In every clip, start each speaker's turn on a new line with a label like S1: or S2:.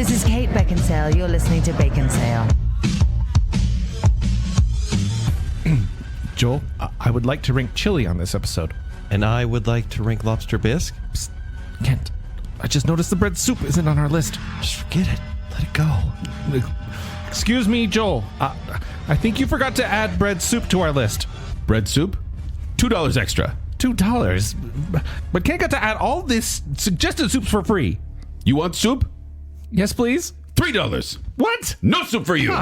S1: This is Kate Baconsale. You're listening to Baconsale.
S2: Joel, I would like to rank chili on this episode.
S3: And I would like to rank lobster bisque.
S2: Psst, Kent, I just noticed the bread soup isn't on our list.
S3: Just forget it. Let it go.
S2: Excuse me, Joel. I think you forgot to add bread soup to our list.
S4: Bread soup? $2 extra.
S2: $2? But Kent got to add all this suggested soups for free.
S4: You want soup?
S2: Yes, please.
S4: $3.
S2: What?
S4: No soup for you.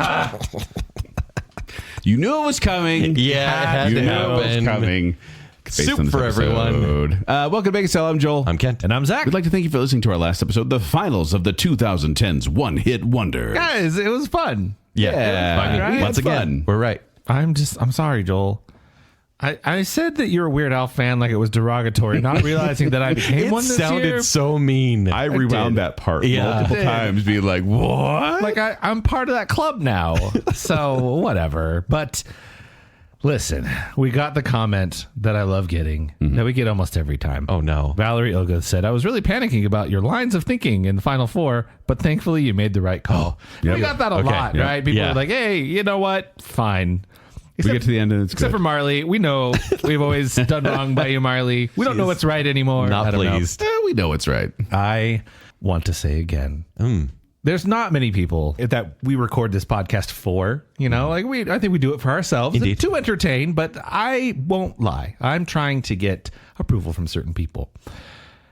S4: You knew it was coming.
S3: Yeah, it had
S4: you
S3: to
S4: knew
S3: happen.
S4: it was coming. Based
S3: Soup
S4: on this
S3: for everyone.
S4: Welcome to Baconsale. I'm Joel.
S3: I'm Kent.
S2: And I'm Zack.
S4: We'd like to thank you for listening to our last episode, the finals of the 2010s One Hit Wonder.
S2: Guys, it was fun.
S3: Yeah.
S4: We had
S3: Once again,
S4: fun.
S3: we're right.
S2: I'm sorry, Joel. I said that you're a Weird Al fan like it was derogatory, not realizing that I became one this year.
S3: It sounded so mean.
S4: I rewound that part
S3: Yeah.
S4: multiple times, being like, what?
S2: Like I'm part of that club now. So whatever. But listen, we got the comment that I love getting that we get almost every time.
S3: Oh, no.
S2: Valerie Ilga said, I was really panicking about your lines of thinking in the Final Four, but thankfully you made the right call.
S4: Yep.
S2: We got that a lot,
S4: Yep.
S2: right? People
S3: Yeah.
S2: are like, hey, you know what? Fine.
S4: We get to the end and it's
S2: Except
S4: good.
S2: for Marley. We know we've always done wrong by you, Marley. We don't know what's right anymore. I
S3: Not
S2: don't know.
S3: pleased.
S4: We know it's right.
S2: I want to say again, there's not many people that we record this podcast for. You know, like I think we do it for ourselves
S3: Indeed.
S2: to entertain. But I won't lie, I'm trying to get approval from certain people,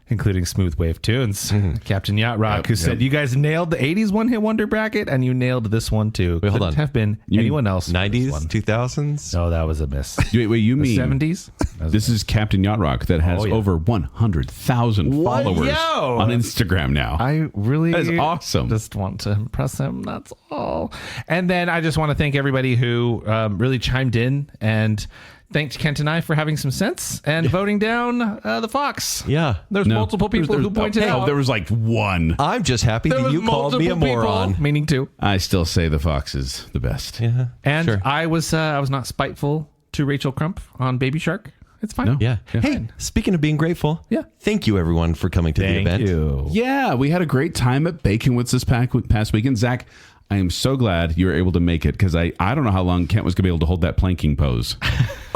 S2: including Smooth Wave Tunes, Captain Yacht Rock, who said you guys nailed the 80s one hit wonder bracket and you nailed this one too.
S3: Wait, hold
S2: Couldn't
S3: on.
S2: have been anyone else.
S3: 90s,
S2: One.
S3: 2000s?
S2: No, that was a miss.
S4: Wait, you mean
S2: 70s?
S4: This is Captain Yacht Rock that has
S2: Oh, yeah.
S4: over 100,000 followers
S2: Yo!
S4: on Instagram now.
S2: I really
S4: That is awesome.
S2: just want to impress him. That's all. And then I just want to thank everybody who really chimed in and thanked Kent and I for having some sense and voting down the Fox.
S3: Yeah.
S2: There's multiple people who pointed out.
S4: there was like one.
S3: I'm just happy
S2: There
S3: that
S2: was
S3: you called me a
S2: multiple
S3: moron.
S2: people, meaning two.
S4: I still say the Fox is the best.
S3: Yeah.
S2: And
S3: sure.
S2: I was not spiteful to Rachel Crump on Baby Shark. It's fine.
S4: No.
S3: Yeah.
S4: Yeah.
S3: Hey, speaking of being grateful,
S2: Yeah.
S3: thank you everyone for coming to the event.
S2: you.
S4: Yeah, we had a great time at Baconwitz this past weekend. Zach, I am so glad you were able to make it because I don't know how long Kent was going to be able to hold that planking pose.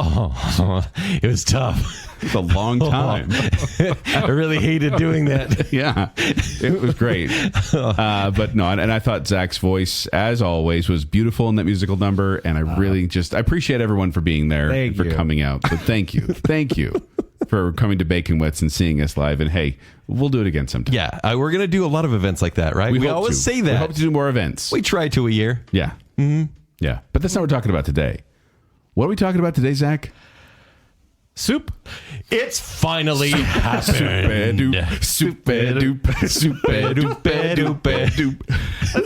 S3: Oh, it was tough.
S4: It's a long time.
S3: I really hated doing that.
S4: Yeah, it was great. But no, and I thought Zach's voice, as always, was beautiful in that musical number. And I really I appreciate everyone for being there and for coming out. So thank you. Thank you for coming to Baconwitz and seeing us live. And hey, we'll do it again sometime.
S3: Yeah, we're going to do a lot of events like that, right? We
S4: hope
S3: always
S4: to.
S3: say that.
S4: We hope to do more events.
S3: We try to a year.
S4: Yeah. Mm-hmm. Yeah. But that's not what we're talking about today. What are we talking about today, Zach?
S2: Soup.
S3: It's finally happened.
S2: That's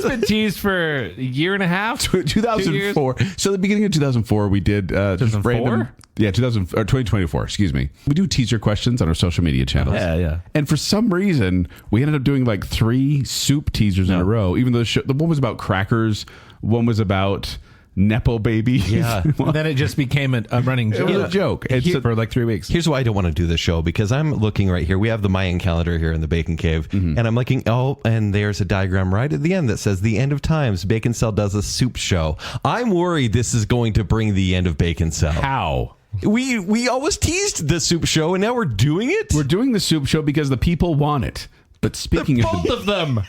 S2: been teased for a year and a half.
S4: 2004. So the beginning of 2004, we did
S2: 2004?
S4: Yeah, 2024. Excuse me. We do teaser questions on our social media channels.
S2: Yeah.
S4: And for some reason, we ended up doing like 3 soup teasers in a row. Even though the one was about crackers, one was about Nepo babies.
S3: Yeah.
S2: Then it just became a running joke.
S4: It was a joke. It's
S2: for like 3 weeks.
S3: Here's why I don't want to do the show, because I'm looking right here. We have the Mayan calendar here in the Bacon Cave, and I'm looking, and there's a diagram right at the end that says the end of times. Baconsale does a soup show. I'm worried this is going to bring the end of Baconsale.
S4: How?
S3: We always teased the soup show, and now we're doing it?
S4: We're doing the soup show because the people want it. But speaking of
S2: Both of them.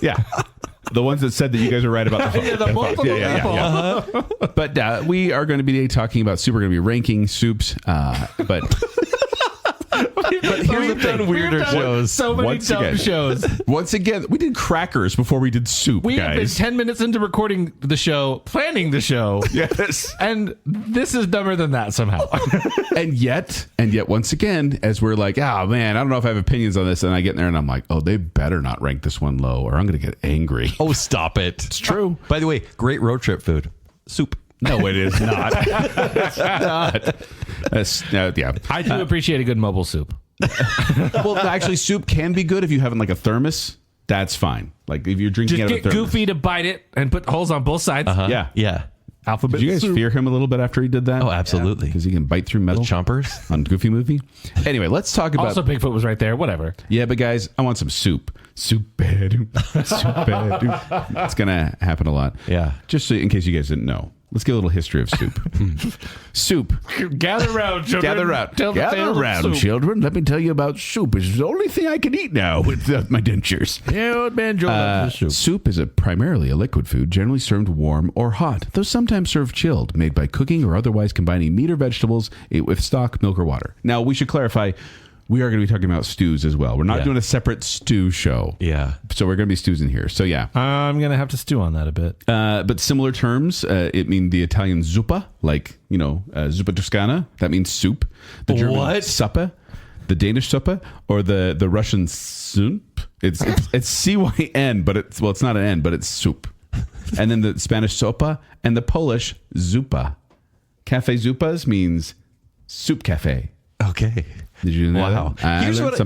S4: yeah. The ones that said that you guys are right about the
S2: the multiple people.
S4: But we are going to be talking about soup. We're going to be ranking soups. But
S3: here's the thing. Weirder shows.
S2: So many
S4: Once
S2: dumb
S4: again.
S2: shows.
S4: once again, we did crackers before we did soup,
S2: We have been
S4: guys.
S2: 10 minutes into recording the show, planning the show.
S4: Yes.
S2: And this is dumber than that somehow.
S4: and yet, once again, as we're like, oh man, I don't know if I have opinions on this. And I get in there and I'm like, oh, they better not rank this one low or I'm going to get angry.
S3: Oh, stop it.
S4: It's true.
S3: By the way, great road trip food. Soup.
S4: No, it is not. It's not. Yeah.
S2: I do appreciate a good mobile soup.
S4: Well, actually, soup can be good if you have it in like a thermos. That's fine. Like if you're drinking
S2: Just
S4: out of a
S2: get
S4: thermos.
S2: Goofy to bite it and put holes on both sides.
S4: Yeah.
S3: Yeah.
S2: Alphabet
S4: Did you guys
S2: soup.
S4: fear him a little bit after he did that?
S3: Oh, absolutely.
S4: Because he can bite through metal.
S3: Chompers.
S4: On Goofy Movie. Anyway, let's talk about...
S2: Also, Bigfoot was right there. Whatever.
S4: Yeah, but guys, I want some soup. Soup. It's going to happen a lot.
S3: Yeah.
S4: Just so, in case you guys didn't know. Let's get a little history of soup. Soup.
S2: Gather round, children.
S4: Gather round.
S2: Tell the tale
S4: Gather
S2: of
S4: round,
S2: soup.
S4: children. Let me tell you about soup. It's the only thing I can eat now with my dentures.
S2: Yeah, old man Joe loves the soup.
S4: Soup is primarily a liquid food, generally served warm or hot, though sometimes served chilled, made by cooking or otherwise combining meat or vegetables with stock, milk, or water. Now, we should clarify, we are going to be talking about stews as well. We're not doing a separate stew show.
S3: Yeah.
S4: So we're going to be stews in here. So yeah.
S2: I'm going to have to stew on that a bit.
S4: But similar terms, it means the Italian zuppa, like, zuppa toscana. That means soup. The German suppa, the Danish suppa, or the Russian soup. It's C-Y-N, but it's not an N, but it's soup. And then the Spanish sopa and the Polish zupa. Cafe zupas means soup cafe.
S3: Okay.
S4: Did you know
S3: Wow.
S4: that?
S3: Here's what I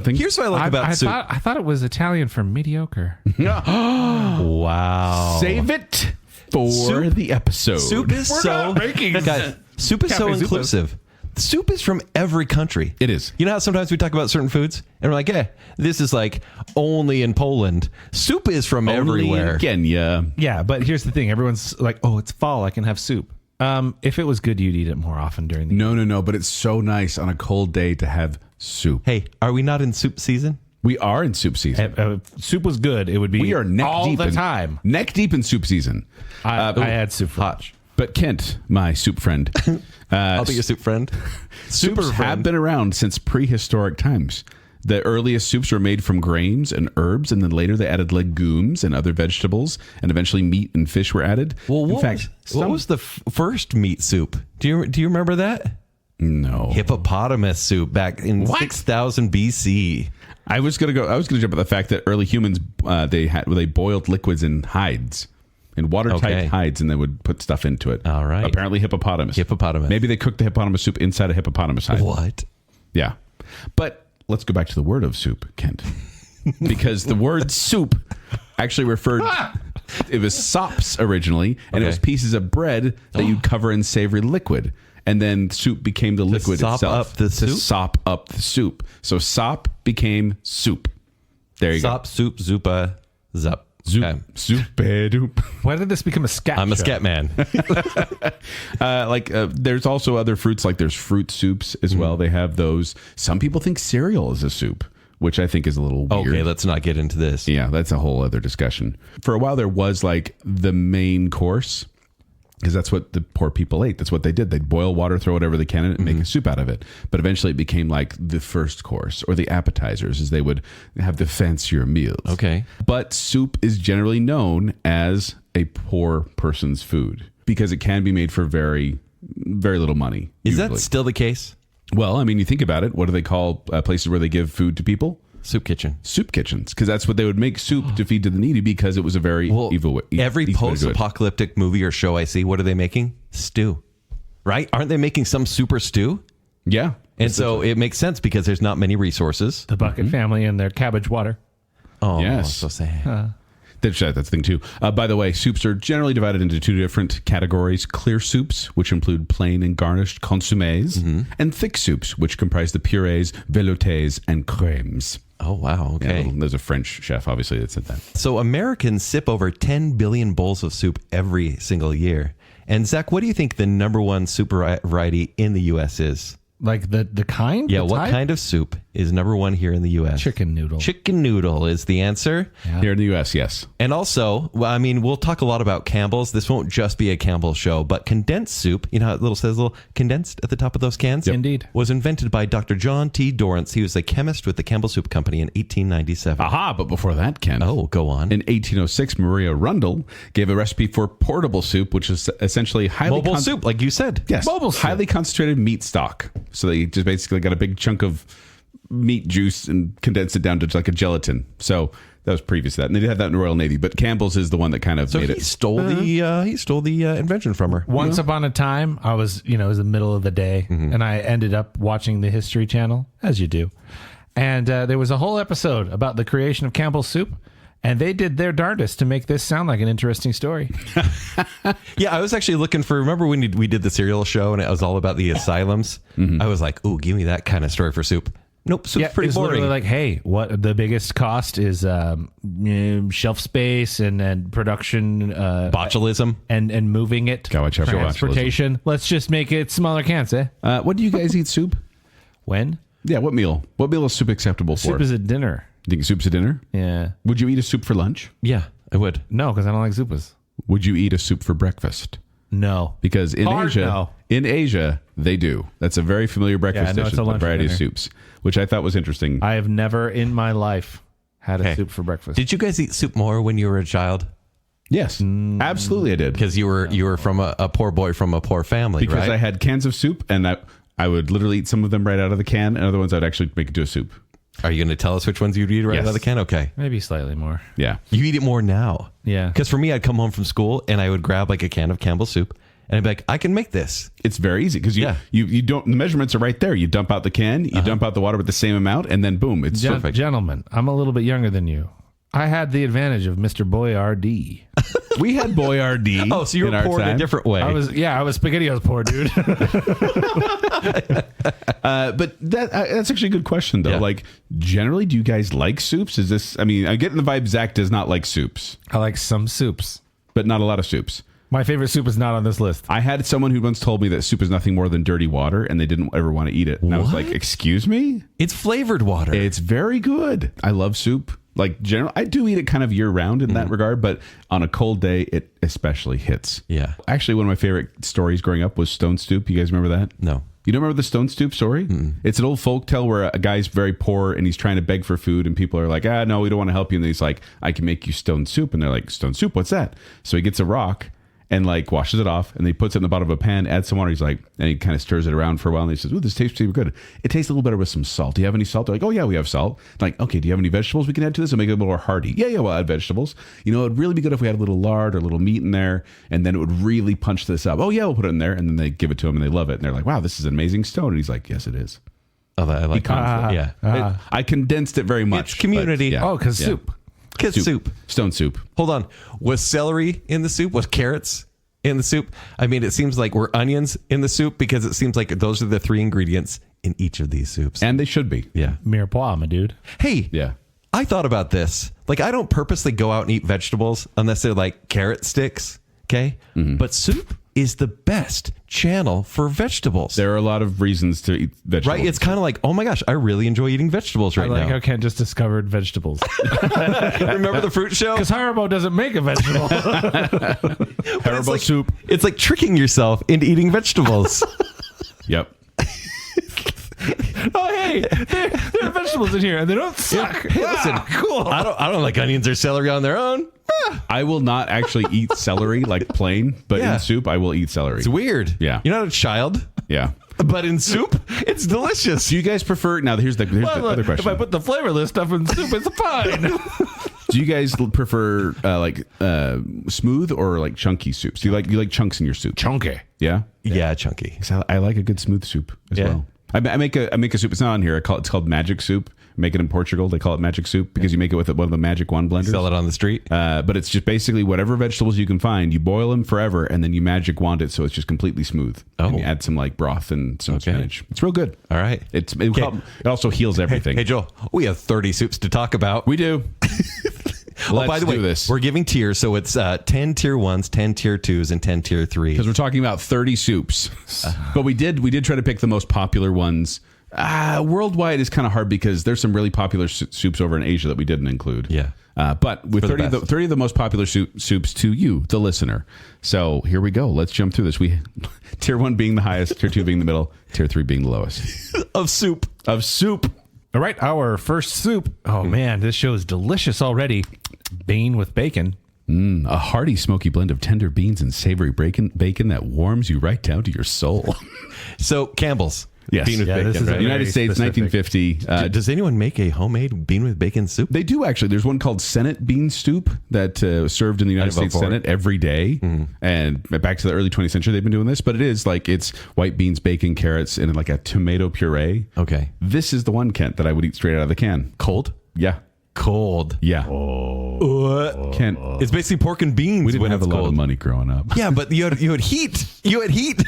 S3: like about soup.
S2: I thought it was Italian for mediocre.
S3: Wow.
S4: Save it for the episode.
S3: Soup is guys, soup is so
S2: Cafe Zupas.
S3: inclusive. Soup is from every country.
S4: It is.
S3: You know how sometimes we talk about certain foods and we're like, this is like only in Poland. Soup is from everywhere.
S4: In Kenya.
S2: Yeah, but here's the thing. Everyone's like, oh, it's fall. I can have soup. If it was good, you'd eat it more often during the year.
S4: No. But it's so nice on a cold day to have soup.
S3: Hey, are we not in soup season?
S4: We are in soup season.
S2: If soup was good, it would be
S4: We are neck
S2: all
S4: deep
S2: the
S4: in,
S2: time.
S4: Neck deep in soup season.
S2: I had soup for lunch.
S4: But Kent, my soup friend,
S3: I'll be your soup friend.
S4: soups have been around since prehistoric times. The earliest soups were made from grains and herbs, and then later they added legumes and other vegetables, and eventually meat and fish were added.
S3: Well,
S4: in fact,
S3: what was the first meat soup? Do you remember that?
S4: No.
S3: Hippopotamus soup back in 6000 BC.
S4: I was gonna jump at the fact that early humans they boiled liquids in hides. In watertight hides, and they would put stuff into it.
S3: All right.
S4: Apparently hippopotamus.
S3: Maybe
S4: they cooked the hippopotamus soup inside a hippopotamus hide.
S3: What?
S4: Yeah. But let's go back to the word of soup, Kent. Because the word soup actually referred... It was sops originally, and it was pieces of bread that you'd cover in savory liquid. And then soup became the liquid
S3: sop
S4: itself.
S3: up the soup?
S4: To sop up the soup. So sop became soup. There you
S3: Sop, soup, zupa, zup.
S4: Zoop,
S3: Okay.
S4: zoop,
S2: Why did this become a scat
S3: I'm a
S2: show?
S3: scat man.
S4: there's also other fruits, like there's fruit soups as well. They have those. Some people think cereal is a soup, which I think is a little weird.
S3: Okay, let's not get into this.
S4: Yeah, that's a whole other discussion. For a while, there was like the main course, because that's what the poor people ate. That's what they did. They'd boil water, throw whatever they can in it, and make a soup out of it. But eventually it became like the first course or the appetizers, as they would have the fancier meals.
S3: Okay.
S4: But soup is generally known as a poor person's food because it can be made for very, very little money.
S3: Is
S4: usually.
S3: that still the case?
S4: Well, I mean, you think about it. What do they call places where they give food to people?
S3: Soup kitchen.
S4: Soup kitchens, because that's what they would make soup to feed to the needy, because it was a very evil way.
S3: Every
S4: easy way to do it.
S3: post-apocalyptic movie or show I see, what are they making? Stew. Right? Aren't they making some super stew?
S4: Yeah.
S3: And so it makes sense because there's not many resources.
S2: The Bucket family and their cabbage water.
S3: Oh,
S4: Yes.
S3: so sad.
S4: That's the thing too. By the way, soups are generally divided into two different categories: clear soups, which include plain and garnished consommés, and thick soups, which comprise the purées, veloutés, and crèmes.
S3: Oh, wow. Okay.
S4: Yeah, there's a French chef, obviously, that said that.
S3: So Americans sip over 10 billion bowls of soup every single year. And Zach, what do you think the number one soup variety in the U.S. is?
S2: Like the kind?
S3: Yeah,
S2: The
S3: what
S2: type?
S3: kind of soup is number one here in the U.S.?
S2: Chicken noodle.
S3: Chicken noodle is the answer.
S2: Yeah.
S4: Here in the U.S., yes.
S3: And also, well, I mean, we'll talk a lot about Campbell's. This won't just be a Campbell's show, but condensed soup, you know how it says a little condensed at the top of those cans?
S2: Yep. Indeed.
S3: Was invented by Dr. John T. Dorrance. He was a chemist with the Campbell Soup Company in 1897.
S4: Aha, but before that, Ken.
S3: Oh, go on.
S4: In 1806, Maria Rundle gave a recipe for portable soup, which is essentially highly...
S3: Mobile soup, like you said.
S4: Yes.
S2: Mobile soup.
S4: Highly concentrated meat stock. So they just basically got a big chunk of meat juice and condensed it down to like a gelatin. So that was previous to that. And they did have that in the Royal Navy, but Campbell's is the one that kind of
S3: So
S4: made
S3: he
S4: it.
S3: stole the invention from her.
S2: Once upon a time, I was, it was the middle of the day, and I ended up watching the History Channel, as you do. And there was a whole episode about the creation of Campbell's soup. And they did their darndest to make this sound like an interesting story.
S3: Yeah, I was actually looking for, remember when we did the cereal show and it was all about the asylums? I was like, ooh, give me that kind of story for soup. Nope, soup's pretty
S2: it's
S3: boring.
S2: Literally like, hey, what the biggest cost is shelf space and production,
S3: botulism
S2: and moving it, transportation. Let's just make it smaller cans, eh?
S4: When do you guys eat soup?
S2: When?
S4: Yeah, what meal? What meal is soup acceptable for?
S2: Soup is at dinner.
S4: You think soup's a dinner?
S2: Yeah.
S4: Would you eat a soup for lunch?
S3: Yeah, I would.
S2: No, because I don't like soupas.
S4: Would you eat a soup for breakfast?
S2: No.
S4: Because in Asia, they do. That's a very familiar breakfast dish. It's a variety of soups, which I thought was interesting.
S2: I have never in my life had a soup for breakfast.
S3: Did you guys eat soup more when you were a child?
S4: Yes, absolutely I did.
S3: Because you were from a poor boy from a poor family,
S4: because
S3: right?
S4: I had cans of soup, and I would literally eat some of them right out of the can, and other ones I'd actually make into a soup.
S3: Are you going to tell us which ones you'd eat right out of the can? Okay.
S2: Maybe slightly more.
S4: Yeah.
S3: You eat it more now.
S2: Yeah.
S3: Because for me, I'd come home from school and I would grab like a can of Campbell's soup and I'd be like, I can make this.
S4: It's very easy because you don't, the measurements are right there. You dump out the can, you dump out the water with the same amount, and then boom, it's perfect.
S2: Gentlemen, I'm a little bit younger than you. I had the advantage of Mr. Boyardee.
S4: We had Boyardee.
S3: Oh, so you were poor in a different way.
S2: I was SpaghettiOs poor, dude.
S4: But that's actually a good question, though.
S3: Yeah.
S4: Like, generally, do you guys like soups? Is this, I mean, I'm getting the vibe Zach does not like soups,
S2: I like some soups.
S4: but not a lot of soups.
S2: My favorite soup is not on this list.
S4: I had someone who once told me that soup is nothing more than dirty water, and they didn't ever want to eat it. And I was like, excuse me?
S3: It's flavored water.
S4: It's very good. I love soup. Like, generally, I do eat it kind of year round in that regard, but on a cold day, it especially hits.
S3: Yeah.
S4: Actually, one of my favorite stories growing up was Stone Soup. You guys remember that?
S3: No.
S4: You don't remember the Stone Soup story? It's an old folk tale where a guy's very poor and he's trying to beg for food, and people are like, no, we don't want to help you. And he's like, I can make you stone soup. And they're like, stone soup? What's that? So he gets a rock and like washes it off, and he puts it in the bottom of a pan, adds some water. He's like, and he kind of stirs it around for a while, and he says, ooh, this tastes pretty good. It tastes a little better with some salt. Do you have any salt? They're like, oh yeah, we have salt. Like, okay, do you have any vegetables we can add to this and make it a little more hearty? Yeah, we'll add vegetables. You know, it'd really be good if we had a little lard or a little meat in there, and then it would really punch this up. Oh yeah, we'll put it in there. And then they give it to him and they love it. And they're like, wow, this is an amazing stone. And he's like, yes, it is.
S3: Oh, I like
S4: Yeah. I condensed it very much.
S3: It's community.
S4: But, yeah.
S2: Oh, because soup.
S3: Kids soup.
S4: Stone soup.
S3: Hold on. Was celery in the soup? Was carrots in the soup? I mean, it seems like we're onions in the soup because it seems like those are the three ingredients in each of these soups.
S4: And they should be.
S3: Yeah.
S2: Mirepoix, my dude.
S3: Hey.
S4: Yeah.
S3: I thought about this. Like, I don't purposely go out and eat vegetables unless they're like carrot sticks. Okay. But soup is the best channel for vegetables.
S4: There are a lot of reasons to eat vegetables.
S3: Right? It's kind of like, oh my gosh, I really enjoy eating vegetables right
S2: I like
S3: now.
S2: how Ken just discovered vegetables.
S3: Remember the fruit show?
S2: Because Haribo doesn't make a vegetable.
S4: Haribo
S3: like,
S4: soup.
S3: It's like tricking yourself into eating vegetables.
S4: Yep.
S2: Oh, hey, there are vegetables in here, and they don't suck.
S3: Hey, listen,
S2: cool.
S3: I don't like onions or celery on their own.
S4: I will not actually eat celery like plain, but in soup, I will eat celery.
S3: It's weird.
S4: Yeah.
S3: You're not a child.
S4: Yeah.
S3: But in soup, it's delicious.
S4: Do you guys prefer, now here's the other question.
S2: If I put the flavorless stuff in soup, it's fine.
S4: Do you guys prefer smooth or like chunky soups? Do you like chunks in your soup?
S2: Chunky.
S4: Yeah?
S3: Yeah, chunky.
S4: 'Cause I like a good smooth soup as well. I make a soup. It's not on here. It's called magic soup. Make it in Portugal. They call it magic soup because you make it with one of the magic wand blenders.
S3: Sell it on the street.
S4: But it's just basically whatever vegetables you can find. You boil them forever, and then you magic wand it so it's just completely smooth.
S3: Oh.
S4: And you add some like broth and some spinach. It's real good.
S3: All right.
S4: It also heals everything.
S3: Hey, Joel, we have 30 soups to talk about.
S4: We do. Let's
S3: by the way,
S4: do this.
S3: We're giving tiers, so it's 10 tier 1s, 10 tier 2s, and 10 tier 3s.
S4: Because we're talking about 30 soups. But we did try to pick the most popular ones. Worldwide is kind of hard because there's some really popular soups over in Asia that we didn't include.
S3: Yeah.
S4: But with 30 of the most popular soups to you, the listener. So here we go. Let's jump through this. Tier 1 being the highest, tier 2 being the middle, tier 3 being the lowest.
S3: Of soup.
S2: All right, our first soup. Oh, man, this show is delicious already. Bean with bacon.
S4: A hearty, smoky blend of tender beans and savory bacon that warms you right down to your soul.
S3: So, Campbell's.
S4: Yes.
S3: Bean with bacon.
S2: This is
S3: Right?
S4: United States,
S2: specific.
S4: 1950.
S3: Does anyone make a homemade bean with bacon soup?
S4: They do actually. There's one called Senate bean soup that served in the United States Senate every day. And back to the early 20th century, they've been doing this. But it is like it's white beans, bacon, carrots, and like a tomato puree.
S3: Okay.
S4: This is the one, Kent, that I would eat straight out of the can.
S3: Cold?
S4: Yeah.
S3: cold.
S4: Yeah. Can't.
S3: It's basically pork and beans.
S4: We didn't
S3: when
S4: have a
S3: it's
S4: lot of
S3: cold.
S4: money growing up.
S3: Yeah, but you had heat. You had heat.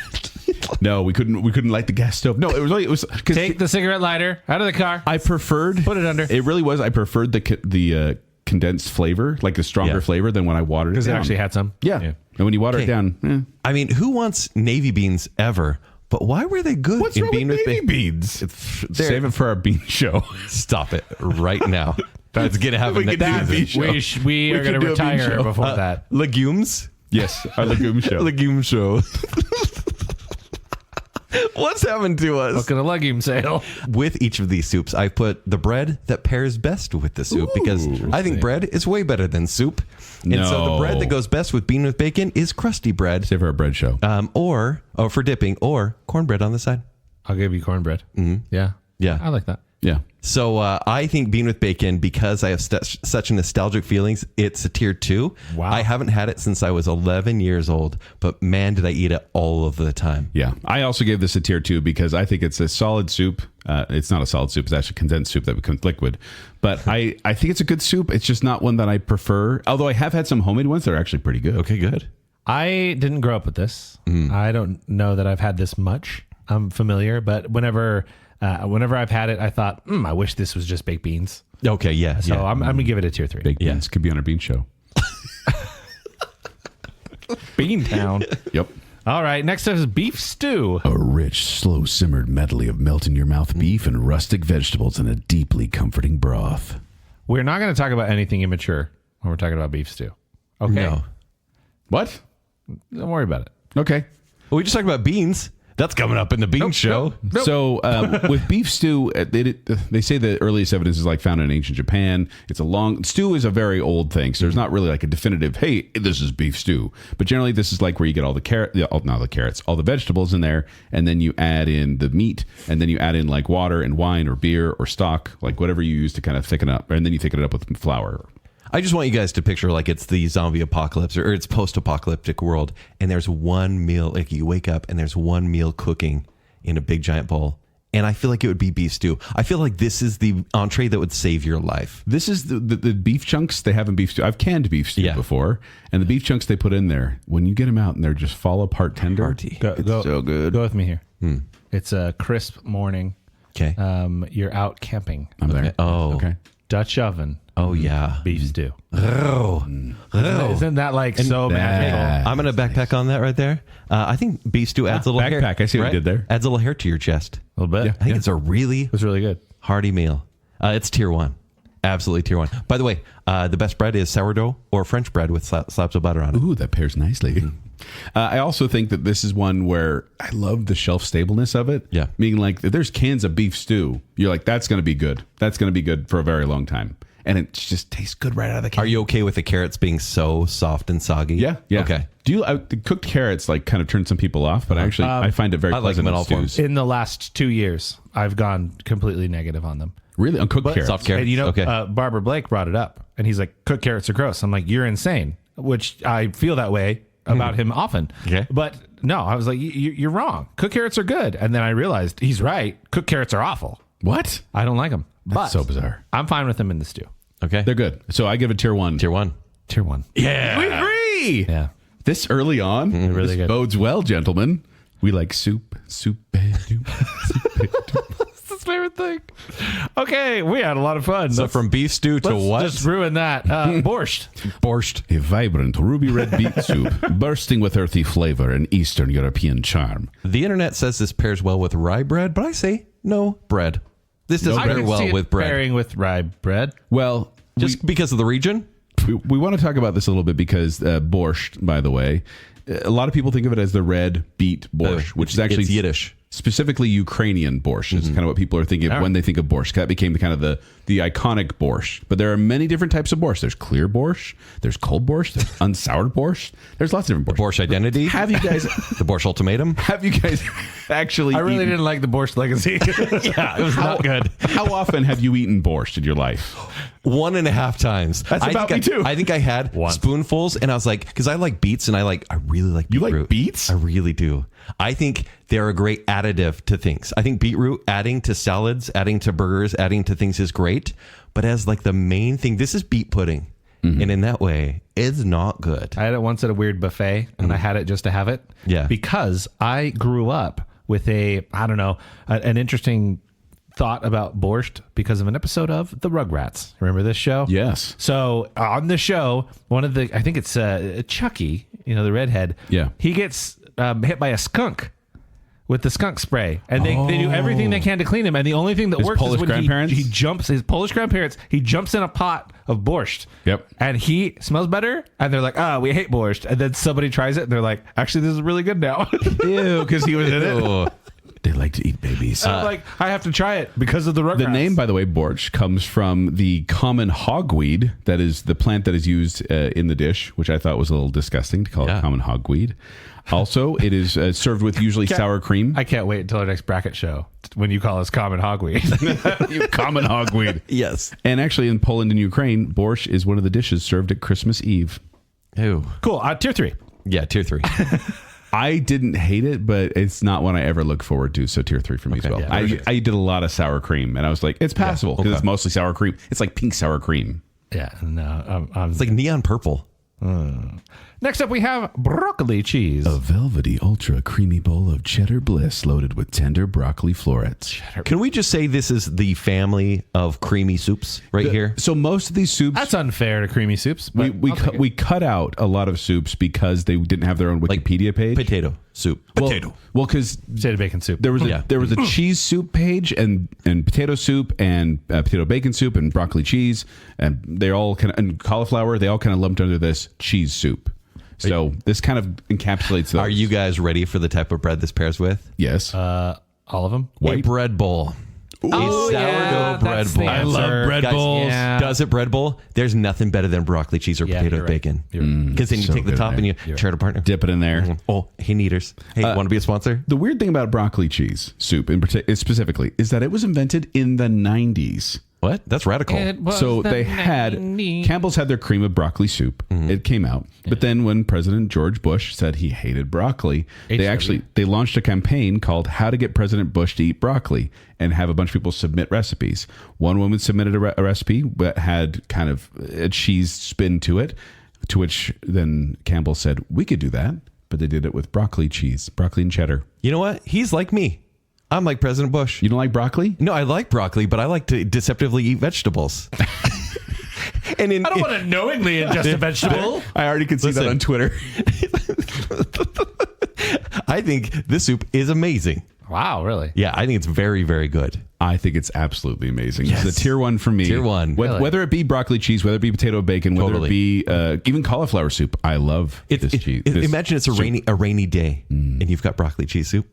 S4: No, we couldn't light the gas stove. No, it was because
S2: Take the cigarette lighter out of the car.
S4: I preferred
S2: Put it under.
S4: It really was. I preferred the condensed flavor, like the stronger flavor, than when I watered it
S2: Because it
S4: down.
S2: actually had some.
S4: Yeah. And when you water it down,
S3: I mean, who wants navy beans ever? But why were they good?
S4: what's wrong with navy beans? Save it for our bean show.
S3: Stop it right now. That's gonna happen.
S4: We could do a bean show.
S2: We are
S4: could
S2: going to
S4: do a bean
S2: retire
S4: show.
S2: before that.
S3: Legumes.
S4: Yes, our legume show.
S3: Legume show. What's happened to us?
S2: Look at a legume sale.
S3: With each of these soups, I put the bread that pairs best with the soup because I think bread is way better than soup. And so the
S4: No.
S3: bread that goes best with bean with bacon is crusty bread.
S4: Save for our bread show.
S3: Or for dipping, or cornbread on the side.
S2: I'll give you cornbread. Mm-hmm. Yeah.
S3: Yeah.
S2: I like that.
S4: Yeah.
S3: So I think bean with bacon, because I have such nostalgic feelings, it's a tier 2.
S2: Wow.
S3: I haven't had it since I was 11 years old, but man, did I eat it all of the time.
S4: Yeah. I also gave this a tier 2 because I think it's a solid soup. It's not a solid soup. It's actually condensed soup that becomes liquid. But I think it's a good soup. It's just not one that I prefer. Although I have had some homemade ones that are actually pretty good.
S3: Okay, good.
S2: I didn't grow up with this. I don't know that I've had this much. I'm familiar, but whenever I've had it, I thought, I wish this was just baked beans.
S3: Okay, yeah.
S2: So
S3: yeah.
S2: I'm going to give it a tier 3.
S4: Baked beans could be on our bean show.
S2: Beantown.
S4: Yep.
S2: All right. Next up is beef stew.
S4: A rich, slow simmered medley of melt in your mouth beef and rustic vegetables in a deeply comforting broth.
S2: We're not going to talk about anything immature when we're talking about beef stew. Okay.
S3: No.
S4: What?
S2: Don't worry about it.
S4: Okay.
S3: Well, we just talked about beans. That's coming up in the bean show.
S2: Nope.
S4: So with beef stew, they say the earliest evidence is like found in ancient Japan. Stew is a very old thing, so there's not really like a definitive, hey, this is beef stew. But generally, this is like where you get all the vegetables in there, and then you add in the meat, and then you add in like water and wine or beer or stock, like whatever you use to kind of thicken up, and then you thicken it up with flour.
S3: I just want you guys to picture like it's the zombie apocalypse or it's post-apocalyptic world, and there's one meal, like you wake up and there's one meal cooking in a big giant bowl. And I feel like it would be beef stew. I feel like this is the entree that would save your life.
S4: This is the beef chunks they have in beef stew. I've canned beef stew before, and the beef chunks they put in there, when you get them out and they're just fall apart tender, it's so good.
S2: Go with me here. It's a crisp morning.
S3: Okay.
S2: You're out camping.
S4: I'm there.
S3: Oh.
S4: Okay.
S2: Dutch oven.
S3: Oh, yeah.
S2: Beef stew.
S3: Oh.
S2: Isn't that like so magical?
S3: I'm going to backpack on that right there. I think beef stew adds a little hair.
S4: Backpack. I see what you did there.
S3: Adds a little hair to your chest.
S2: A little bit.
S4: Yeah.
S3: I think it's a really
S2: It's really good.
S3: hearty meal. It's tier 1. Absolutely tier 1. By the way, the best bread is sourdough or French bread with slabs of butter on it.
S4: Ooh, that pairs nicely. I also think that this is one where I love the shelf stableness of it.
S3: Yeah.
S4: Meaning like if there's cans of beef stew, you're like, that's going to be good. That's going to be good for a very long time. And it just tastes good right out of the can.
S3: Are you okay with the carrots being so soft and soggy?
S4: Yeah. Yeah.
S3: Okay.
S4: Do you the cooked carrots like kind of turn some people off? But actually, I find it very
S3: I like
S4: pleasant
S3: them in
S4: in
S3: all forms.
S4: stews.
S2: In the last 2 years, I've gone completely negative on them.
S4: Really? On cooked carrots?
S3: soft carrots.
S2: And you know,
S3: Okay.
S2: Barbara Blake brought it up, and he's like, "Cooked carrots are gross." I'm like, "You're insane," which I feel that way about him often.
S3: Okay.
S2: But no, I was like, "You're wrong. Cooked carrots are good." And then I realized he's right. Cooked carrots are awful.
S4: What?
S2: I don't like them. But
S4: so bizarre.
S2: I'm fine with them in the stew.
S3: Okay.
S4: They're good. So I give it tier 1.
S3: tier 1.
S2: Tier 1.
S3: Yeah.
S4: We agree.
S2: Yeah.
S4: This early on,
S2: really
S4: this
S2: good.
S4: bodes well, gentlemen. We like soup.
S2: That's his favorite thing. Okay, we had a lot of fun.
S3: So from beef stew to
S2: Let's
S3: what?
S2: just ruin that. Borscht.
S3: Borscht.
S4: A vibrant ruby red beet soup, bursting with earthy flavor and Eastern European charm.
S3: The internet says this pairs well with rye bread, but I say no bread. This doesn't
S2: I
S3: pair
S2: can see
S3: well
S2: it
S3: with bread.
S2: pairing with rye bread.
S4: Well,
S3: Just because of the region?
S4: we want to talk about this a little bit because borscht, by the way, a lot of people think of it as the red beet borscht, which is actually
S3: it's Yiddish.
S4: Specifically Ukrainian borscht is kind of what people are thinking of when they think of borscht. That became kind of the iconic borscht. But there are many different types of borscht. There's clear borscht. There's cold borscht. There's unsoured borscht. There's lots of different borscht.
S3: Borscht identity?
S4: Have you guys...
S3: The Borscht ultimatum?
S4: Have you guys actually
S2: I really
S4: eaten-
S2: didn't like the Borscht Legacy.
S3: Yeah, it was not good.
S4: How often have you eaten borscht in your life?
S3: 1.5 times.
S4: That's about me too.
S3: I think I had spoonfuls, and I was like, because I like beets, and I really like beetroot.
S4: You like beets?
S3: I really do. I think they're a great additive to things. I think beetroot adding to salads, adding to burgers, adding to things is great. But as like the main thing, this is beet pudding. And in that way, it's not good.
S2: I had it once at a weird buffet, and I had it just to have it.
S3: Yeah.
S2: Because I grew up with an interesting thought about borscht because of an episode of The Rugrats. Remember this show?
S4: Yes.
S2: So on the show, I think it's Chucky, the redhead.
S4: Yeah.
S2: He gets hit by a skunk with the skunk spray, and they do everything they can to clean him. And the only thing that works
S4: Polish
S2: is when
S4: grandparents?
S2: he jumps. His Polish grandparents. He jumps in a pot of borscht.
S4: Yep.
S2: And he smells better. And they're like, we hate borscht. And then somebody tries it, and they're like, actually, this is really good now.
S4: Ew, because he was in it.
S3: Oh.
S4: They like to eat babies.
S2: I'm like, I have to try it because of the Rugrats.
S4: The name, by the way, borscht, comes from the common hogweed. That is the plant that is used in the dish, which I thought was a little disgusting to call it common hogweed. Also, it is served with usually sour cream.
S2: I can't wait until our next bracket show when you call us common hogweed.
S4: You common hogweed.
S3: Yes.
S4: And actually, in Poland and Ukraine, borscht is one of the dishes served at Christmas Eve.
S3: Ew.
S2: Cool. Tier 3.
S3: Yeah, tier 3.
S4: I didn't hate it, but it's not one I ever look forward to. So tier 3 for me as well.
S2: Yeah,
S4: I did a lot of sour cream, and I was like, it's passable because it's mostly sour cream. It's like pink sour cream.
S2: Yeah. No.
S3: It's like neon purple.
S2: Next up, we have broccoli cheese.
S4: A velvety, ultra creamy bowl of cheddar bliss loaded with tender broccoli florets.
S3: Can we just say this is the family of creamy soups here?
S4: So most of these soups,
S2: That's unfair to creamy soups.
S4: we
S2: but
S4: we cut out a lot of soups because they didn't have their own Wikipedia page.
S3: Potato soup.
S4: Well, because
S2: potato bacon soup.
S4: there was a cheese soup page and potato soup and potato bacon soup and broccoli cheese, and they all and cauliflower. They all kind of lumped under this cheese soup. So this kind of encapsulates those.
S3: Are you guys ready for the type of bread this pairs with?
S4: Yes.
S2: all of them.
S3: A bread bowl. A sourdough bread bowl.
S2: I love bread
S3: Guys,
S2: bowls. Yeah.
S3: Does it bread bowl? There's nothing better than broccoli cheese or potato
S2: you're right.
S3: bacon. Because then you
S4: so
S3: take the
S4: good
S3: top
S4: in
S3: and you share to partner.
S4: Dip it in there.
S3: Oh, hey, Neaters. Hey, want to be a sponsor?
S4: The weird thing about broccoli cheese soup specifically is that it was invented in the 90s.
S3: What? That's radical.
S4: So they had Campbell's had their cream of broccoli soup. It came out, but then when President George Bush said he hated broccoli, they launched a campaign called "How to Get President Bush to Eat Broccoli" and have a bunch of people submit recipes. One woman submitted a recipe that had kind of a cheese spin to it, to which then Campbell said we could do that, but they did it with broccoli cheese, broccoli and cheddar.
S3: You know what? He's like me. I'm like President Bush.
S4: You don't like broccoli?
S3: No, I like broccoli, but I like to deceptively eat vegetables.
S2: I don't want to knowingly ingest a vegetable.
S4: I already can see that on Twitter.
S3: I think this soup is amazing.
S2: Wow, really?
S3: Yeah, I think it's very, very good.
S4: I think it's absolutely amazing.
S3: Yes.
S4: It's a tier 1 for me.
S3: Tier 1.
S4: Whether it be broccoli cheese, whether it be potato bacon, whether it be even cauliflower soup, I love this cheese.
S3: Imagine it's a rainy day and you've got broccoli cheese soup.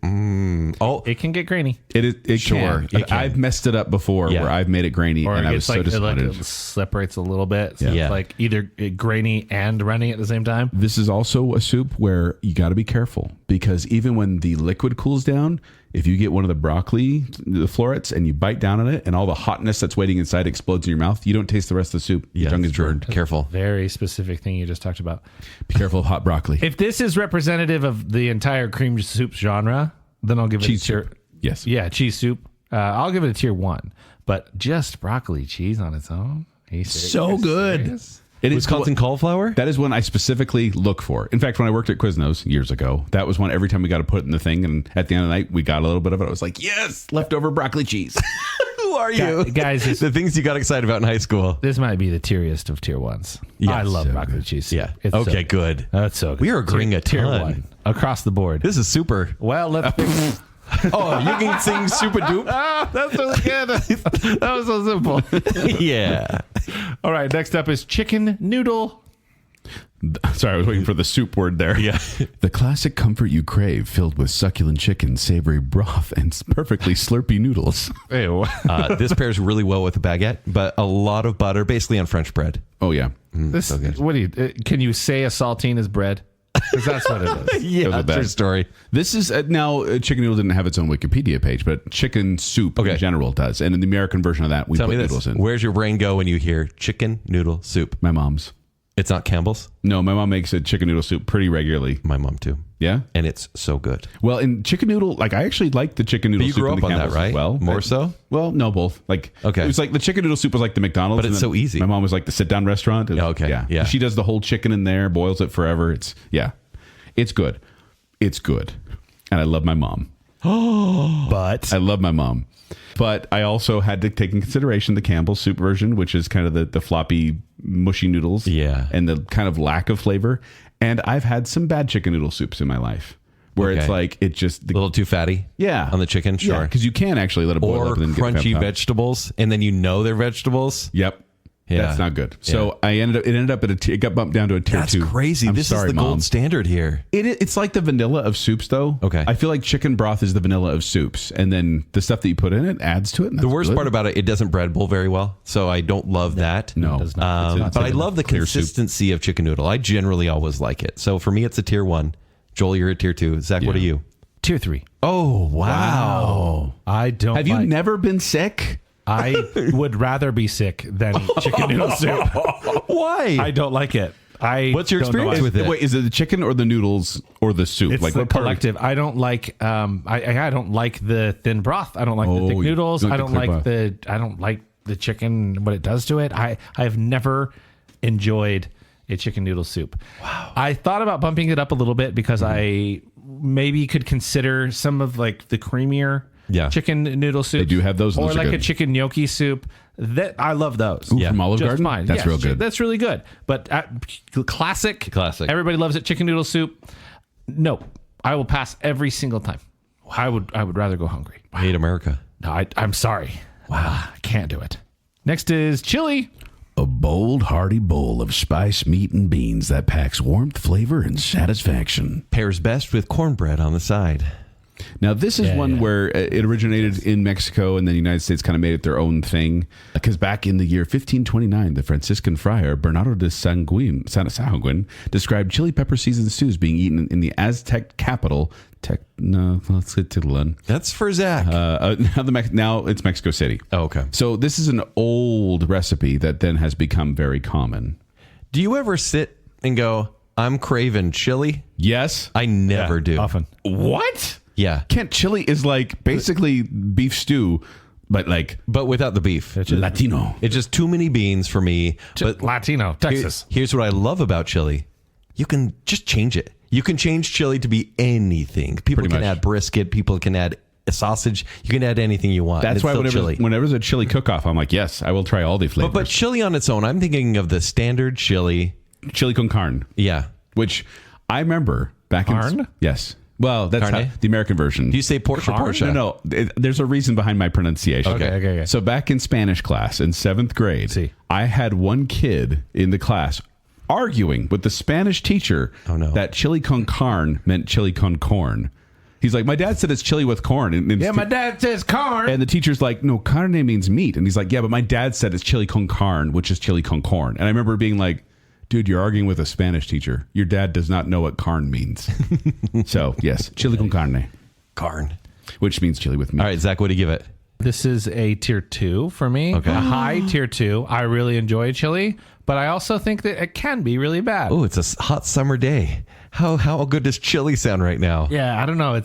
S3: Oh,
S2: It can get grainy.
S4: It
S3: Sure,
S4: can.
S3: it can.
S4: I've messed it up before where I've made it grainy and I was so disappointed.
S2: It separates a little bit. So
S3: Yeah.
S2: it's like either grainy and runny at the same time.
S4: This is also a soup where you got to be careful because even when the liquid cools down, if you get one of the florets, and you bite down on it and all the hotness that's waiting inside explodes in your mouth, you don't taste the rest of the soup. Your tongue is burned.
S3: Careful.
S2: Very specific thing you just talked about.
S4: Be careful of hot broccoli.
S2: If this is representative of the entire cream soup genre, then I'll give it
S4: Cheese
S2: a tier.
S4: soup. Yes.
S2: Yeah, cheese soup. I'll give it a tier 1. But just broccoli cheese on its own?
S4: So good.
S2: Serious?
S4: It is
S3: Wisconsin cauliflower?
S4: That is one I specifically look for. In fact, when I worked at Quiznos years ago, that was one every time we got to put it in the thing, and at the end of the night, we got a little bit of it. I was like, yes, leftover broccoli cheese.
S3: Who are you?
S2: Guys,
S3: the things you got excited about in high school.
S2: this might be the tieriest of tier 1s.
S3: Yes.
S2: I love
S4: So
S2: broccoli
S4: good.
S2: cheese soup.
S3: Yeah.
S2: It's so
S3: Okay,
S2: good.
S3: good.
S2: That's so good.
S3: We are agreeing a
S2: Tier
S3: ton.
S2: 1 across the board.
S3: This is super.
S2: Well, let's...
S3: Oh, you can sing super dupe?
S2: That's really good. That was so simple.
S3: Yeah.
S2: All right, next up is chicken noodle.
S4: Sorry, I was waiting for the soup word there.
S3: Yeah.
S4: The classic comfort you crave, filled with succulent chicken, savory broth, and perfectly slurpy noodles.
S2: Ew.
S3: This pairs really well with a baguette, but a lot of butter, basically on French bread.
S4: Oh, yeah.
S2: This,
S3: so good.
S2: what do you? Can you say a saltine is bread? Because that's what it is.
S3: Yeah,
S4: bad.
S3: true story.
S4: This is now chicken noodle didn't have its own Wikipedia page, but chicken soup in general does. And in the American version of that, we
S3: Tell
S4: put
S3: me
S4: noodles
S3: this.
S4: in.
S3: Where's your brain go when you hear chicken noodle soup?
S4: My mom's.
S3: It's not Campbell's?
S4: No, my mom makes a chicken noodle soup pretty regularly.
S3: My mom too.
S4: Yeah?
S3: And it's so good.
S4: Well, in chicken noodle, like I actually like the chicken noodle
S3: But you
S4: soup.
S3: grew
S4: in
S3: up
S4: the
S3: on that,
S4: Campbell's
S3: right?
S4: as well.
S3: More so?
S4: Well, no, both. Like,
S3: Okay.
S4: It was like the chicken noodle soup was like the McDonald's.
S3: But it's
S4: and
S3: so easy.
S4: My mom was like the sit down restaurant.
S3: Yeah, okay. Yeah.
S4: She does the whole chicken in there, boils it forever. It's good. It's good. And I love my mom.
S2: But
S4: I love my mom. But I also had to take in consideration the Campbell's soup version, which is kind of the floppy, mushy noodles.
S3: Yeah.
S4: And the kind of lack of flavor. And I've had some bad chicken noodle soups in my life where it's like, it just...
S3: A little too fatty?
S4: Yeah.
S3: On the chicken? Sure.
S4: Because you can actually let it boil
S3: Or
S4: up and then
S3: crunchy
S4: get
S3: vegetables, and then you know they're vegetables.
S4: Yep.
S3: Yeah.
S4: That's not good. So it ended up it got bumped down to a tier
S3: That's
S4: 2.
S3: crazy.
S4: I'm
S3: This
S4: sorry,
S3: is the
S4: Mom.
S3: gold standard here.
S4: It's like the vanilla of soups, though.
S3: Okay.
S4: I feel like chicken broth is the vanilla of soups, and then the stuff that you put in it adds to it. And
S3: The
S4: that's
S3: worst
S4: good.
S3: part about it doesn't bread bowl very well, so I don't love that.
S4: No,
S2: does not.
S3: But I love the
S4: clear soup.
S3: consistency of chicken noodle. I generally always like it. So for me, it's a tier 1. Joel, you're a tier 2. Zach, what are you?
S2: tier 3.
S3: Oh, wow.
S2: I don't.
S4: Have you
S2: like-
S4: never been sick?
S2: I would rather be sick than eat chicken noodle soup.
S3: Why?
S2: I don't like it.
S3: What's your
S2: don't know
S3: experience
S2: why.
S3: with it?
S4: Wait, is it the chicken or the noodles or the soup?
S2: It's
S4: like
S2: the
S4: what part of-
S2: collective. I don't like. I don't like the thin broth. I don't like the
S4: Oh,
S2: thick
S4: you
S2: noodles.
S4: don't
S2: I
S4: like
S2: don't
S4: the
S2: like
S4: clear
S2: the. I don't like the chicken. What it does to it. I have never enjoyed a chicken noodle soup. Wow. I thought about bumping it up a little bit because I maybe could consider some of like the creamier chicken noodle soup.
S4: They do have those, and
S2: or
S4: those are
S2: like a
S4: good.
S2: chicken gnocchi soup. That I love those.
S4: Ooh, from Olive
S2: Just
S4: Garden?
S2: fine.
S4: That's
S2: Yes,
S4: real good.
S2: That's really good. But classic. Everybody loves it. Chicken noodle soup. No, I will pass every single time. I would rather go hungry.
S3: I hate America.
S2: No, I'm sorry. Wow, I can't do it. Next is chili.
S4: A bold, hearty bowl of spice, meat, and beans that packs warmth, flavor, and satisfaction.
S3: Pairs best with cornbread on the side.
S4: Now, this is one where it originated in Mexico, and then the United States kind of made it their own thing. Because back in the year 1529, the Franciscan friar Bernardo de Sahagún described chili pepper seasoned stews being eaten in the Aztec capital.
S3: That's for Zach.
S4: Now it's Mexico City.
S3: Oh, okay.
S4: So this is an old recipe that then has become very common.
S3: Do you ever sit and go, I'm craving chili?
S4: Yes.
S3: I never do.
S2: Often.
S4: What?
S3: Yeah.
S4: Kent, chili is like basically beef stew, but like
S3: But without the beef.
S4: Latino.
S3: It's just too many beans for me. But
S2: Latino, Texas.
S3: Here's what I love about chili. You can just change it. You can change chili to be anything. People
S4: Pretty
S3: can
S4: much.
S3: add brisket. People can add a sausage. You can add anything you want.
S4: That's
S3: It's
S4: why
S3: still
S4: whenever there's a chili cook-off, I'm like, yes, I will try all the flavors.
S3: But chili on its own, I'm thinking of the standard chili.
S4: chili con carne,
S3: Yeah.
S4: which I remember back
S2: Carne?
S4: in... Yes. Well, that's
S3: Carne?
S4: the American version.
S3: Do you say Porsche or Porsche?
S4: No. There's a reason behind my pronunciation.
S2: Okay.
S4: So back in Spanish class in 7th grade,
S2: See.
S4: I had one kid in the class arguing with the Spanish teacher that chili con carne meant chili con corn. He's like, my dad said it's chili with corn. And
S2: Yeah, my dad says corn.
S4: and the teacher's like, no, carne means meat. And he's like, yeah, but my dad said it's chili con carne, which is chili con corn. And I remember being like, dude, you're arguing with a Spanish teacher. Your dad does not know what carne means. So, yes, chili con carne.
S3: Carne.
S4: Which means chili with meat.
S3: All right, Zach, what do you give it?
S2: This is a tier 2 for me.
S3: Okay.
S2: A high tier 2. I really enjoy chili, but I also think that it can be really bad.
S3: Oh, it's a hot summer day. How good does chili sound right now?
S2: Yeah, I don't know.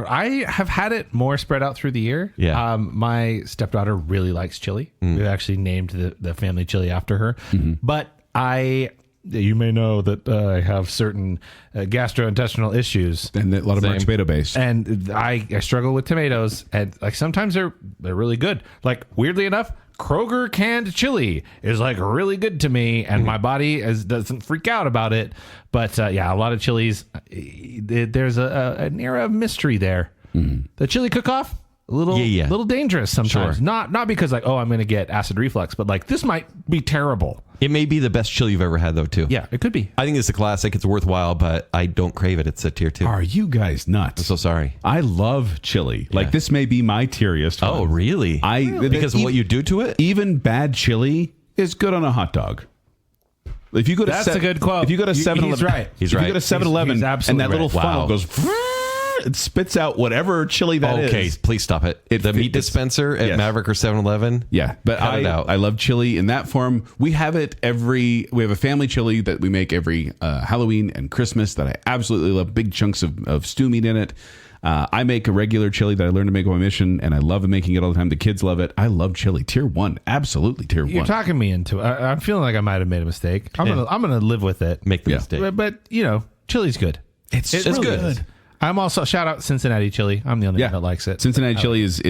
S2: I have had it more spread out through the year.
S3: Yeah.
S2: My stepdaughter really likes chili. We actually named the family chili after her. But you may know that I have certain gastrointestinal issues.
S4: And a lot of them are tomato based.
S2: And I struggle with tomatoes, and like sometimes they're really good. Like weirdly enough, Kroger canned chili is like really good to me, and my body doesn't freak out about it. But yeah, a lot of chilies, there's an era of mystery there. The chili cook-off, a little dangerous sometimes.
S3: Sure.
S2: Not because like, oh, I'm going to get acid reflux, but like this might be terrible.
S3: It may be the best chili you've ever had, though, too.
S2: Yeah, it could be.
S3: I think it's a classic. It's worthwhile, but I don't crave it. It's a tier 2.
S4: Are you guys nuts?
S3: I'm so sorry.
S4: I love chili. Like this may be my tieriest one.
S3: Oh, really?
S4: Because
S3: Because of what you do to it?
S4: Even bad chili is good on a hot dog. If you go to
S2: That's a good quote.
S4: If you go to
S2: He's
S4: 7-Eleven,
S2: right.
S3: He's
S4: if
S3: right.
S4: you go to 7-Eleven
S2: He's
S4: and
S2: absolutely
S4: that little
S2: right.
S4: funnel
S3: Wow.
S4: goes, it spits out whatever chili that is.
S3: Okay, please stop it. The meat dispenser at
S4: Yes.
S3: Maverick or 7-Eleven.
S4: Yeah, but
S3: Cut it out.
S4: I love chili in that form. We have a family chili that we make every Halloween and Christmas that I absolutely love. Big chunks of stew meat in it. I make a regular chili that I learned to make on my mission, and I love making it all the time. The kids love it. I love chili. Tier 1. Absolutely tier 1.
S2: You're talking me into it. I'm feeling like I might have made a mistake. I'm gonna live with it.
S3: Make the mistake.
S2: But chili's good.
S4: It's
S2: really
S4: good.
S2: I'm also shout out Cincinnati chili. I'm the only one that likes it.
S4: Cincinnati chili is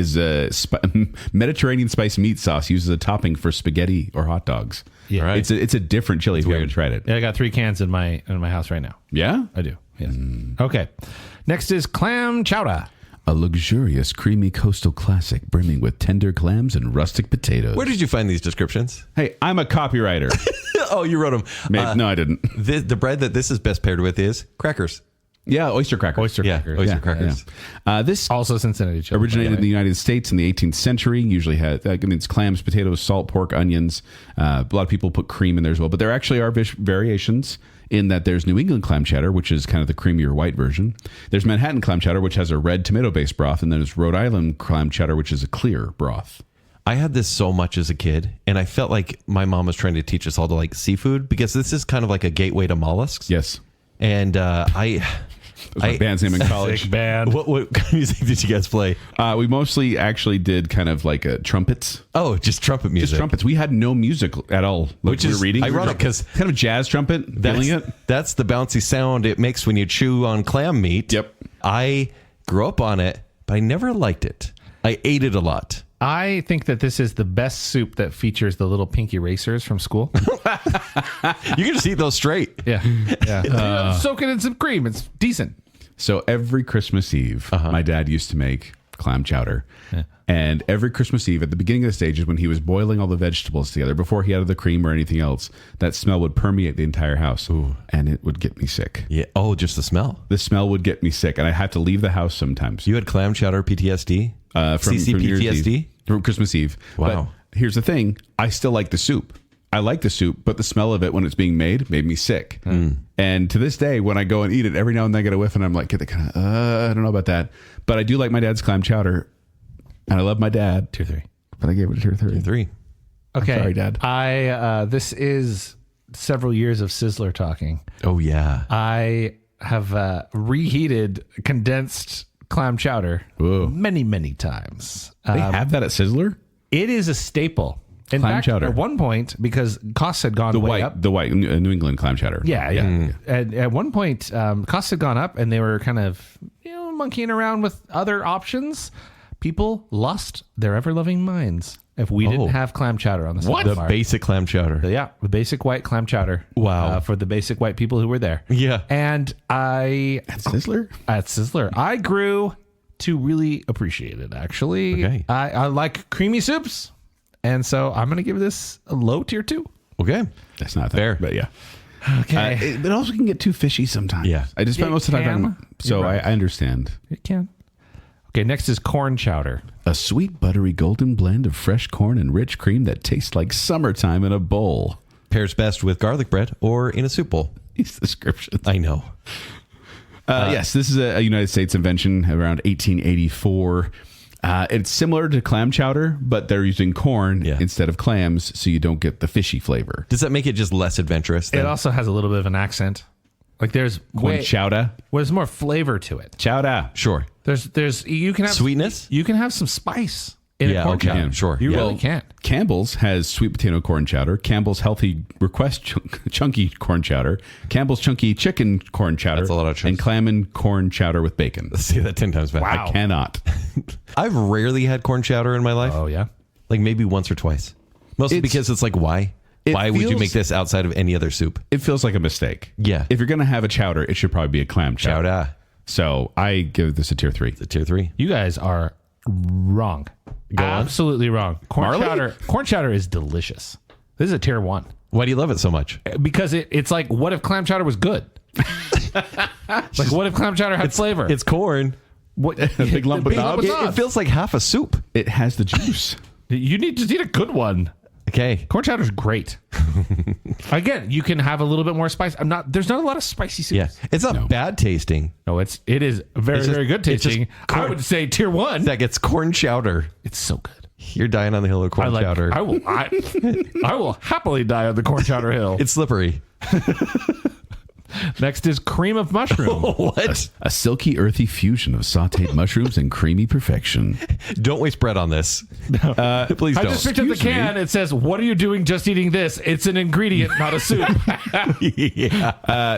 S4: Mediterranean spice meat sauce used as a topping for spaghetti or hot dogs.
S2: Yeah.
S3: Right.
S4: It's a different chili if you haven't tried it.
S2: Yeah, I got 3 cans in my house right now.
S4: Yeah?
S2: I do. Yes. Okay. Next is clam chowder.
S4: A luxurious, creamy coastal classic brimming with tender clams and rustic potatoes.
S3: Where did you find these descriptions?
S4: Hey, I'm a copywriter.
S3: Oh, you wrote them.
S4: No, I didn't.
S3: The bread that this is best paired with is crackers.
S4: Yeah, oyster crackers.
S2: Oyster crackers.
S3: Oyster
S4: Yeah,
S3: crackers.
S4: yeah. This
S2: Also Cincinnati chili.
S4: originated in the United States in the 18th century. Usually had it's clams, potatoes, salt, pork, onions. A lot of people put cream in there as well. But there actually are variations in that there's New England clam chowder, which is kind of the creamier white version. There's Manhattan clam chowder, which has a red tomato-based broth. And then there's Rhode Island clam chowder, which is a clear broth.
S3: I had this so much as a kid, and I felt like my mom was trying to teach us all to like seafood because this is kind of like a gateway to mollusks.
S4: Yes.
S3: And
S4: That was my band's name in college.
S2: Sick band.
S3: what kind of music did you guys play?
S4: We mostly actually did kind of like trumpets.
S3: Oh, just trumpet music.
S4: Just trumpets. We had no music at all.
S3: Which
S4: we
S3: is
S4: were reading.
S3: ironic because
S4: kind of jazz trumpet. Feeling it.
S3: That's the bouncy sound it makes when you chew on clam meat.
S4: Yep.
S3: I grew up on it, but I never liked it. I ate it a lot.
S2: I think that this is the best soup that features the little pink erasers from school.
S3: You can just eat those straight.
S2: Yeah. Soak it in some cream. It's decent.
S4: So every Christmas Eve, my dad used to make clam chowder. Yeah. And every Christmas Eve, at the beginning of the stages, when he was boiling all the vegetables together, before he added the cream or anything else, that smell would permeate the entire house. Ooh. And it would get me sick.
S3: Yeah. Oh, just the smell.
S4: The smell would get me sick. And I had to leave the house sometimes.
S3: You had clam chowder PTSD?
S4: From New Year's
S3: CCPTSD?
S4: Eve, from Christmas Eve.
S3: Wow.
S4: But here's the thing. I still like the soup. I like the soup, but the smell of it when it's being made me sick. And to this day, when I go and eat it, every now and then I get a whiff and I'm like, I don't know about that. But I do like my dad's clam chowder. And I love my dad.
S2: Tier 3.
S4: But I gave it a tier 3.
S3: Tier 3.
S2: Okay.
S4: I'm sorry, Dad.
S2: This is several years of Sizzler talking.
S3: Oh, yeah.
S2: I have reheated condensed clam chowder many, many times.
S4: They have that at Sizzler?
S2: It is a staple. In
S4: Clam
S2: fact,
S4: chowder.
S2: At one point, because costs had gone way up.
S4: The white New England clam chowder.
S2: Yeah. At one point, costs had gone up and they were kind of monkeying around with other options. People lost their ever-loving minds if we didn't have clam chowder on the side.
S3: The basic clam chowder.
S2: Yeah, the basic white clam chowder.
S3: Wow.
S2: For the basic white people who were there.
S3: Yeah.
S2: And
S4: At Sizzler?
S2: I grew to really appreciate it, actually.
S3: Okay.
S2: I like creamy soups. And so I'm going to give this a low tier 2.
S3: Okay.
S4: That's not that,
S3: Fair.
S4: but yeah.
S2: Okay.
S4: It also can get too fishy sometimes.
S3: Yeah.
S4: I just spent
S2: It
S4: most of the time
S2: can.
S4: talking. So
S2: You're right.
S4: I understand.
S2: It can. Okay, next is corn chowder.
S4: A sweet, buttery, golden blend of fresh corn and rich cream that tastes like summertime in a bowl.
S3: Pairs best with garlic bread or in a soup bowl.
S4: These descriptions.
S3: I know.
S4: Yes, this is a United States invention around 1884. It's similar to clam chowder, but they're using corn instead of clams, so you don't get the fishy flavor.
S3: Does that make it just less adventurous?
S2: It also has a little bit of an accent. Like there's
S4: Corn chowder.
S2: there's more flavor to it.
S4: Chowder.
S3: Sure.
S2: There's you can have
S3: Sweetness?
S2: You can have some spice in a corn
S3: okay.
S2: chowder.
S3: Yeah, sure.
S2: You
S3: Yeah.
S2: really can.
S4: Campbell's has sweet potato corn chowder. Campbell's healthy request chunky corn chowder. Campbell's chunky chicken corn chowder.
S3: That's a lot of choice.
S4: And clam and corn chowder with bacon.
S3: Say that 10 times fast.
S4: I cannot.
S3: I've rarely had corn chowder in my life.
S2: Oh yeah.
S3: Like maybe once or twice. Mostly because it's like, why? Why would you
S4: feels-
S3: make this outside of any other soup?
S4: It feels like a mistake.
S3: Yeah.
S4: If you're going to have a chowder, it should probably be a clam chowder.
S3: Chowder.
S4: So I give this a tier 3.
S3: The tier 3.
S2: You guys are wrong. Absolutely wrong. Corn chowder is delicious. This is a tier 1
S3: Why do you love it so much?
S2: because it's like, what if clam chowder was good? Like, what if clam chowder had flavor?
S3: It's corn.
S2: What,
S4: A big lump of knob.
S3: It feels like half a soup.
S4: It has the juice.
S2: You need to eat a good one.
S3: Okay.
S2: Corn chowder's great. Again, you can have a little bit more spice. There's not a lot of spicy soups.
S3: Yeah. It's not bad tasting.
S2: No, it is very, very good tasting. I would say tier 1.
S3: That gets corn chowder.
S2: It's so good.
S3: You're dying on the hill of corn chowder.
S2: I will happily die on the corn chowder hill.
S3: It's slippery.
S2: Next is cream of mushroom.
S3: What?
S4: A silky, earthy fusion of sautéed mushrooms and creamy perfection.
S3: Don't waste bread on this. Please
S2: I
S3: don't.
S2: just picked up the can. It says, "What are you doing just eating this? It's an ingredient, not a soup."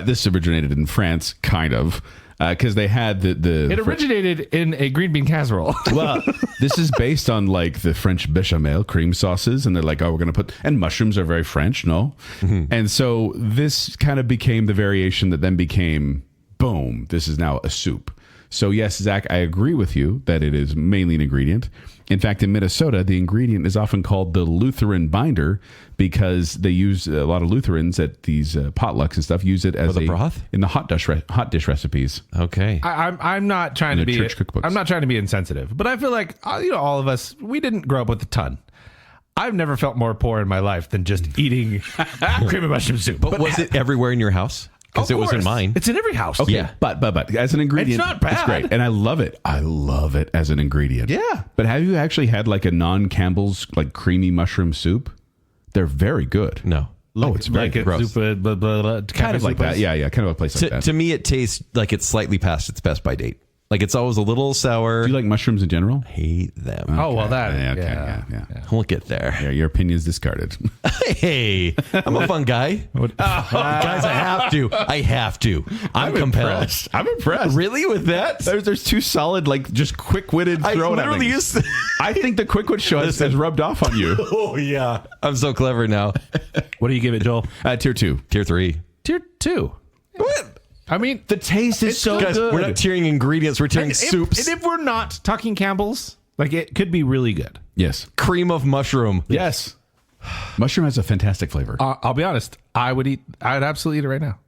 S4: This originated in France, kind of. Because they had the
S2: It originated in a green bean casserole.
S4: Well, this is based on like the French bechamel cream sauces, and they're like, oh, we're going to put, and mushrooms are very French, no? Mm-hmm. And so this kind of became the variation that then became, boom, this is now a soup. So yes, Zach, I agree with you that it is mainly an ingredient. In fact, in Minnesota, the ingredient is often called the Lutheran binder because they use a lot of Lutherans at these potlucks and stuff use it as
S3: the broth
S4: in the hot dish recipes.
S3: Okay,
S2: I'm not trying to be
S4: church cookbooks.
S2: I'm not trying to be insensitive, but I feel like all of us, we didn't grow up with a ton. I've never felt more poor in my life than just eating cream of mushroom soup.
S3: but was it everywhere in your house? Because it was in mine.
S2: It's in every house.
S4: Okay,
S3: Yeah.
S4: but as an ingredient,
S2: It's not bad.
S4: It's great, and I love it. I love it as an ingredient.
S2: Yeah.
S4: But have you actually had like a non-Campbell's like creamy mushroom soup? They're very good.
S3: No.
S4: It's very
S2: like a
S4: gross.
S2: soup, blah, blah, blah,
S4: Kind of like that. Yeah, kind of a place like that.
S3: To me, it tastes like it's slightly past its best by date. Like it's always a little sour.
S4: Do you like mushrooms in general?
S3: Hate them.
S2: Oh, well, that.
S4: Yeah.
S3: We'll get there.
S4: Yeah, your opinion's discarded.
S3: Hey, I'm a fun guy. Guys, I have to. I'm compelled.
S4: I'm impressed.
S3: Really with that?
S4: There's two solid, like just quick-witted
S3: I
S4: throwing
S3: literally
S4: at things.
S3: used.
S4: I think the quick-wit show has rubbed off on you.
S3: Oh yeah, I'm so clever now.
S2: What do you give it, Joel?
S4: Tier 2.
S3: Tier 3.
S2: Tier 2.
S3: What?
S2: I mean,
S4: The taste is so
S3: Guys,
S4: good.
S3: we're not tiering ingredients. We're tiering soups.
S2: And if we're not talking Campbell's, like it could be really good.
S4: Yes.
S3: Cream of mushroom.
S4: Yes. Mushroom has a fantastic flavor.
S2: I'll be honest. I'd absolutely eat it right now.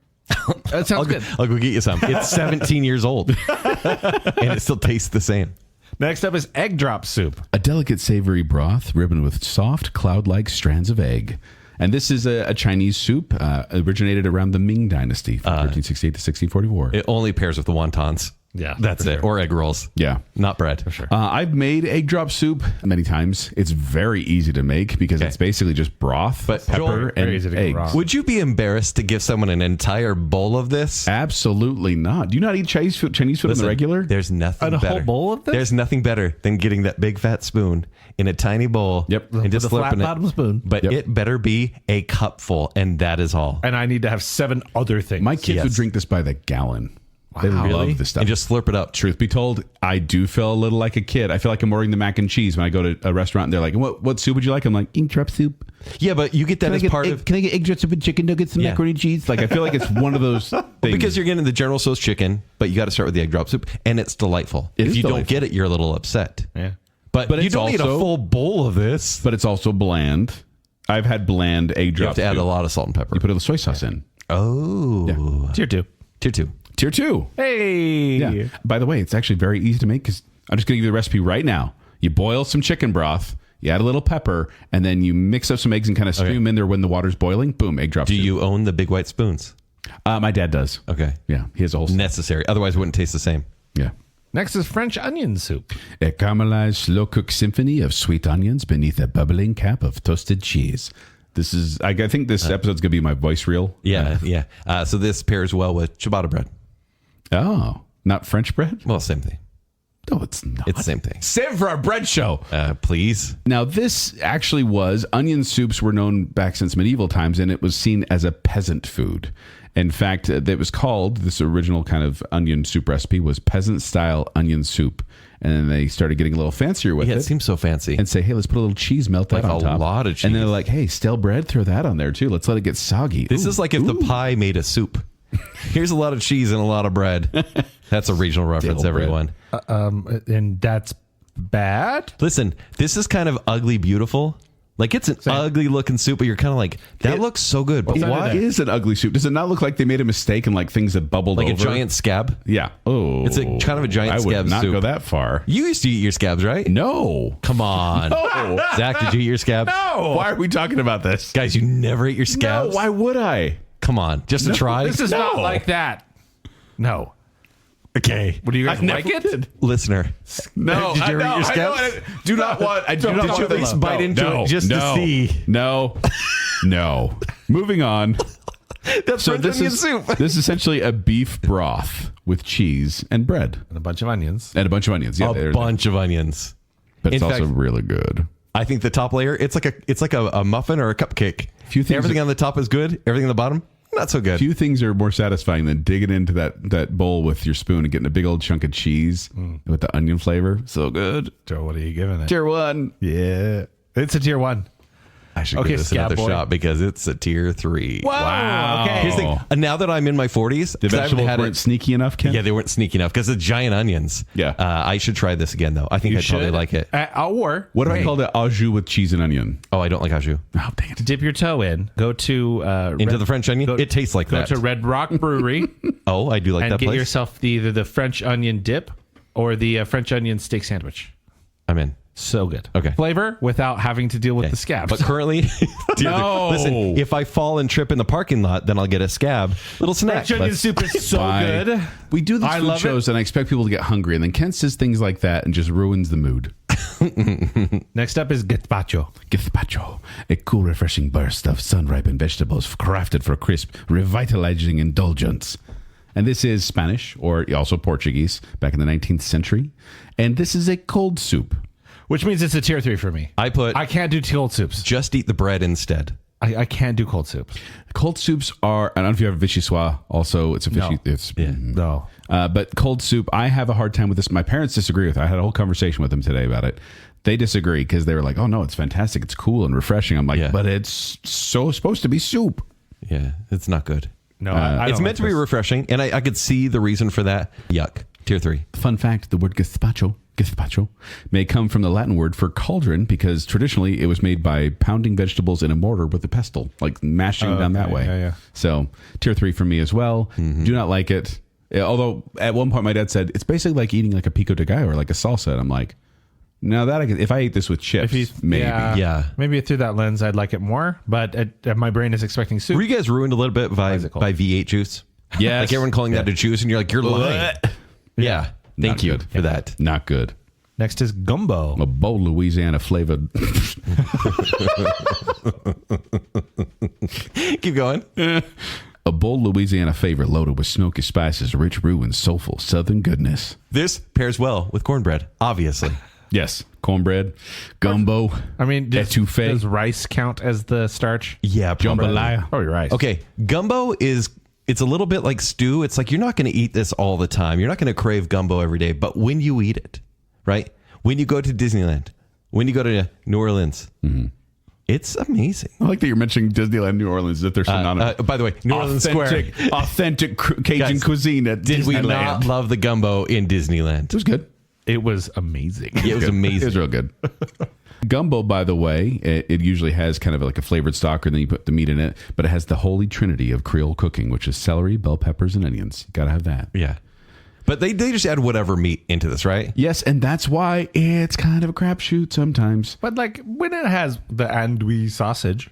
S2: That sounds good.
S3: I'll go get you some. It's 17 years old, and it still tastes the same.
S2: Next up is egg drop soup.
S4: A delicate savory broth ribboned with soft cloud-like strands of egg. And this is a Chinese soup originated around the Ming Dynasty from 1368 to 1644.
S3: It only pairs with the wontons.
S2: Yeah,
S3: That's it.
S2: sure.
S3: Or egg rolls.
S4: Yeah.
S3: Not bread. For sure.
S4: I've made egg drop soup many times. It's very easy to make because it's basically just broth,
S3: But
S4: pepper,
S3: Joel,
S4: and
S2: very easy to go
S4: eggs.
S2: wrong.
S3: Would you be embarrassed to give someone an entire bowl of this?
S4: Absolutely not. Do you not eat Chinese food on the regular?
S3: There's nothing
S2: A
S3: better.
S2: whole bowl of this?
S3: There's nothing better than getting that big fat spoon in a tiny bowl.
S4: Yep.
S3: And just
S2: With a flat
S3: slurping
S2: bottom
S3: it.
S2: spoon.
S3: But
S4: Yep.
S3: it better be a cupful, and that is all.
S2: And I need to have 7 other things.
S4: My kids
S3: Yes.
S4: would drink this by the gallon. They love this stuff.
S3: And just slurp it up.
S4: Truth be told, I do feel a little like a kid. I feel like I'm ordering the mac and cheese when I go to a restaurant and they're like, what soup would you like? I'm like, egg drop soup.
S3: Yeah, but you get that as part of...
S4: Can I get egg drop soup and chicken nuggets and
S3: Yeah.
S4: macaroni and cheese? Like, I feel like it's one of those things.
S3: Because you're getting the General Tso's chicken, but you got to start with the egg drop soup, and it's delightful.
S4: It
S3: If
S4: is
S3: you don't
S4: delightful.
S3: get it, you're a little upset.
S2: Yeah.
S3: But you
S4: it's
S3: don't need a
S4: also-
S3: full bowl of this.
S4: But it's also bland. I've had bland egg
S3: You
S4: drop
S3: have to add
S4: soup.
S3: a lot of salt and pepper.
S4: You put a little soy sauce in.
S3: Oh.
S2: Tier 2.
S3: Tier 2.
S4: Tier 2.
S2: Hey.
S4: Yeah. By the way, it's actually very easy to make because I'm just going to give you the recipe right now. You boil some chicken broth, you add a little pepper, and then you mix up some eggs and kind of stew them in there when the water's boiling. Boom, egg drop
S3: Do
S4: soup.
S3: you own the big white spoons?
S4: My dad does.
S3: Okay.
S4: Yeah, he has a whole...
S3: Necessary. Otherwise, it wouldn't taste the same.
S4: Yeah.
S2: Next is French onion soup.
S4: A caramelized slow-cooked symphony of sweet onions beneath a bubbling cap of toasted cheese. This is... I think this episode's going to be my voice reel.
S3: Yeah, yeah. So this pairs well with ciabatta bread.
S4: Oh, not French bread?
S3: Well, same thing.
S4: No, it's not.
S3: It's the same thing.
S4: Save it for our bread show.
S3: Please.
S4: Now, this actually was... Onion soups were known back since medieval times, and it was seen as a peasant food. In fact, it was called... This original kind of onion soup recipe was peasant-style onion soup. And then they started getting a little fancier with
S3: Yeah,
S4: it.
S3: it seems so fancy.
S4: And say, hey, let's put a little cheese melt
S3: Like
S4: that on
S3: a
S4: top.
S3: lot of cheese.
S4: And then they're like, hey, stale bread, throw that on there too. Let's let it get soggy.
S3: This is like if the pie made a soup. Here's a lot of cheese and a lot of bread. That's a regional reference,
S4: Stale bread.
S3: everyone.
S2: And that's bad?
S3: Listen, this is kind of ugly beautiful. Like it's an ugly looking soup, but you're kind of like, that looks so good. But
S4: What is an ugly soup? Does it not look like they made a mistake and like things that bubbled
S3: like
S4: over?
S3: a giant scab?
S4: Yeah. Oh,
S3: It's a kind of a giant
S4: I would
S3: scab
S4: not
S3: soup.
S4: go that far.
S3: You used to eat your scabs, right?
S4: No.
S3: Come on.
S4: No.
S3: Zach, did you eat your scabs?
S4: No. Why are we talking about this?
S3: Guys, you never ate your scabs?
S4: No, why would I?
S3: Come on. Just to try?
S2: This is not like that. No.
S3: Okay.
S2: What do you guys like it?
S4: Did.
S3: Listener.
S4: No.
S3: Did you ever eat your
S4: I
S3: scabs?
S4: do not want. I do not
S3: Did
S4: want
S3: you at
S4: to
S3: least bite into it just to see?
S4: No. No. Moving on.
S3: That's
S4: So
S3: French
S4: this
S3: onion
S4: is
S3: soup.
S4: this is essentially a beef broth with cheese and bread
S2: And a bunch of onions.
S4: and a bunch of onions. Yeah,
S3: A bunch of onions.
S4: but it's
S3: In
S4: also
S3: fact-
S4: really good.
S3: I think the top layer, it's like a muffin or a cupcake.
S4: Few things
S3: Everything on the top is good. Everything on the bottom, not so good.
S4: Few things are more satisfying than digging into that bowl with your spoon and getting a big old chunk of cheese with the onion flavor. So good.
S2: So what are you giving it?
S4: Tier 1.
S2: Yeah. It's a tier 1.
S3: I should
S2: Okay,
S3: give this
S2: Scab
S3: another
S2: Boy.
S3: shot because it's a tier 3.
S2: Wow. Okay.
S3: Here's the thing. Now that I'm in my 40s,
S4: The
S3: 'cause I haven't
S4: vegetables
S3: had
S4: weren't sneaky enough, Ken?
S3: Yeah, they weren't sneaky enough because the giant onions.
S4: Yeah.
S3: I should try this again, though. I think I'd probably like it.
S2: Or
S4: What do I call it? Au jus with cheese and onion.
S3: Oh, I don't like au jus.
S4: Oh, dang it.
S2: dip your toe in. Go to
S3: Into the French onion? It tastes like
S2: go
S3: that.
S2: to Red Rock Brewery
S3: Oh, I do like
S2: and
S3: that
S2: get
S3: place.
S2: yourself either the French onion dip or the French onion steak sandwich.
S3: I'm in.
S2: So good.
S3: Okay.
S2: Flavor without having to deal with the scabs.
S3: But currently,
S4: No.
S3: listen, if I fall and trip in the parking lot, then I'll get a scab. Little snack.
S2: French onion soup is so
S4: Bye.
S2: good.
S4: We do these
S2: I
S4: food
S2: love
S4: shows and I expect people to get hungry, and then Ken says things like that and just ruins the mood.
S2: Next up is gazpacho.
S4: Gazpacho, a cool, refreshing burst of sun-ripened vegetables crafted for crisp, revitalizing indulgence. And this is Spanish, or also Portuguese, back in the 19th century. And this is a cold soup.
S2: Which means it's a tier 3 for me.
S3: I
S2: can't do cold soups.
S3: just eat the bread instead.
S2: I can't do cold soups.
S4: Cold soups are, I don't know if you have vichyssoise. Also, it's a fishy.
S2: No.
S4: It's,
S2: No.
S4: But cold soup, I have a hard time with this. My parents disagree with it. I had a whole conversation with them today about it. They disagree because they were like, oh, no, it's fantastic. It's cool and refreshing. I'm like,
S3: Yeah.
S4: but it's so supposed to be soup.
S3: Yeah, it's not good.
S2: No, I
S3: It's
S2: don't
S3: meant to be
S2: like this.
S3: refreshing, and I could see the reason for that. Yuck. Tier 3.
S4: Fun fact, the word gazpacho may come from the Latin word for cauldron because traditionally it was made by pounding vegetables in a mortar with a pestle, like mashing down that way.
S2: Yeah.
S4: So tier 3 for me as well. Do not like it. Although at one point my dad said it's basically like eating like a pico de gallo or like a salsa. And I'm like, now that if I ate this with chips, maybe.
S3: Yeah.
S2: Maybe through that lens, I'd like it more. But my brain is expecting soup.
S3: Were you guys ruined a little bit by
S2: is it called?
S3: V8 juice?
S4: Yes.
S3: Like everyone calling that a juice, and you're like, you're lying. Yeah. Thank
S4: Not
S3: you
S4: good.
S3: for that.
S4: Not good.
S2: Next is gumbo.
S4: A bold Louisiana flavored.
S3: Keep going.
S4: A bold Louisiana flavor loaded with smoky spices, rich roux, and soulful southern goodness.
S3: This pairs well with cornbread, obviously.
S4: Yes. Cornbread, gumbo.
S2: I mean,
S4: etouffee.
S2: does rice count as the starch?
S3: Yeah,
S4: Jambalaya.
S2: Probably rice.
S3: Okay, gumbo it's a little bit like stew. It's like you're not going to eat this all the time. You're not going to crave gumbo every day. But when you eat it, right? When you go to Disneyland, when you go to New Orleans, it's amazing.
S4: I like that you're mentioning Disneyland, New Orleans, that they're synonymous.
S3: By the way, New Orleans Square.
S4: Authentic Cajun
S3: Guys,
S4: cuisine at
S3: Did we
S4: Disneyland.
S3: not love the gumbo in Disneyland?
S4: It was good.
S2: It was amazing.
S3: Yeah, it was amazing.
S4: It was real good. Gumbo, by the way, it usually has kind of like a flavored stock, and then you put the meat in it, but it has the holy trinity of Creole cooking, which is celery, bell peppers, and onions. You got to have that.
S3: Yeah. But they just add whatever meat into this, right?
S4: Yes, and that's why it's kind of a crapshoot sometimes.
S2: But like when it has the andouille sausage,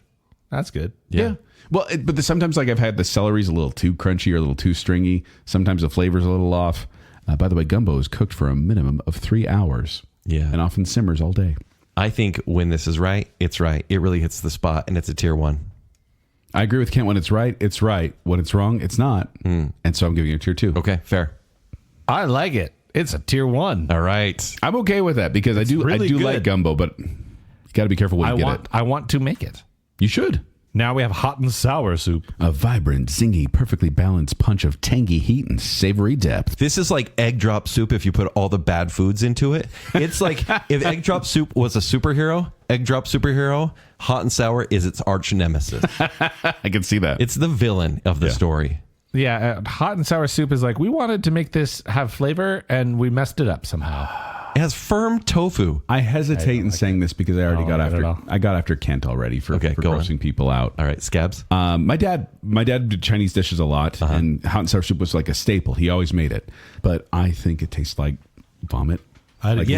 S2: that's good.
S3: Yeah.
S4: Well, sometimes like I've had the celery's a little too crunchy or a little too stringy. Sometimes the flavor's a little off. By the way, gumbo is cooked for a minimum of 3 hours.
S3: Yeah.
S4: And often simmers all day.
S3: I think when this is right, it's right. It really hits the spot, and it's a tier 1.
S4: I agree with Kent. When it's right, it's right. When it's wrong, it's not. And so I'm giving it a tier 2.
S3: Okay, fair.
S2: I like it. It's a tier 1.
S3: All right.
S4: I'm okay with that because I do
S2: really good.
S4: like gumbo, but you got to be careful when you get it.
S2: I want to make it.
S4: You should.
S2: Now we have hot and sour soup.
S4: A vibrant, zingy, perfectly balanced punch of tangy heat and savory depth.
S3: This is like egg drop soup if you put all the bad foods into it. It's like if egg drop soup was a superhero, egg drop superhero, hot and sour is its arch nemesis.
S4: I can see that.
S3: It's the villain of the story.
S2: Yeah, hot and sour soup is like we wanted to make this have flavor and we messed it up somehow.
S3: It has firm tofu.
S4: I hesitate in saying this because I already got
S2: like it at all.
S4: after Kent already for
S3: go on.
S4: grossing people out.
S3: All right, Scabs.
S4: My dad did Chinese dishes a lot, and hot and sour soup was like a staple. He always made it, but I think it tastes like vomit. Like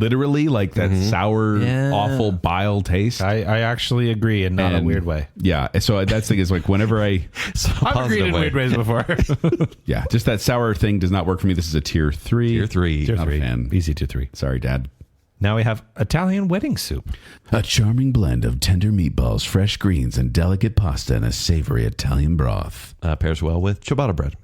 S4: literally, like that sour, awful bile taste.
S2: I actually agree in not a weird way.
S4: Yeah, so that's the thing is like whenever
S2: I've agreed in weird ways before.
S4: yeah, just that sour thing does not work for me. This is a tier 3.
S3: Tier 3.
S4: Not a fan.
S2: Easy tier 3.
S4: Sorry, Dad.
S2: Now we have Italian wedding soup.
S4: A charming blend of tender meatballs, fresh greens, and delicate pasta in a savory Italian broth.
S3: Pairs well with ciabatta bread.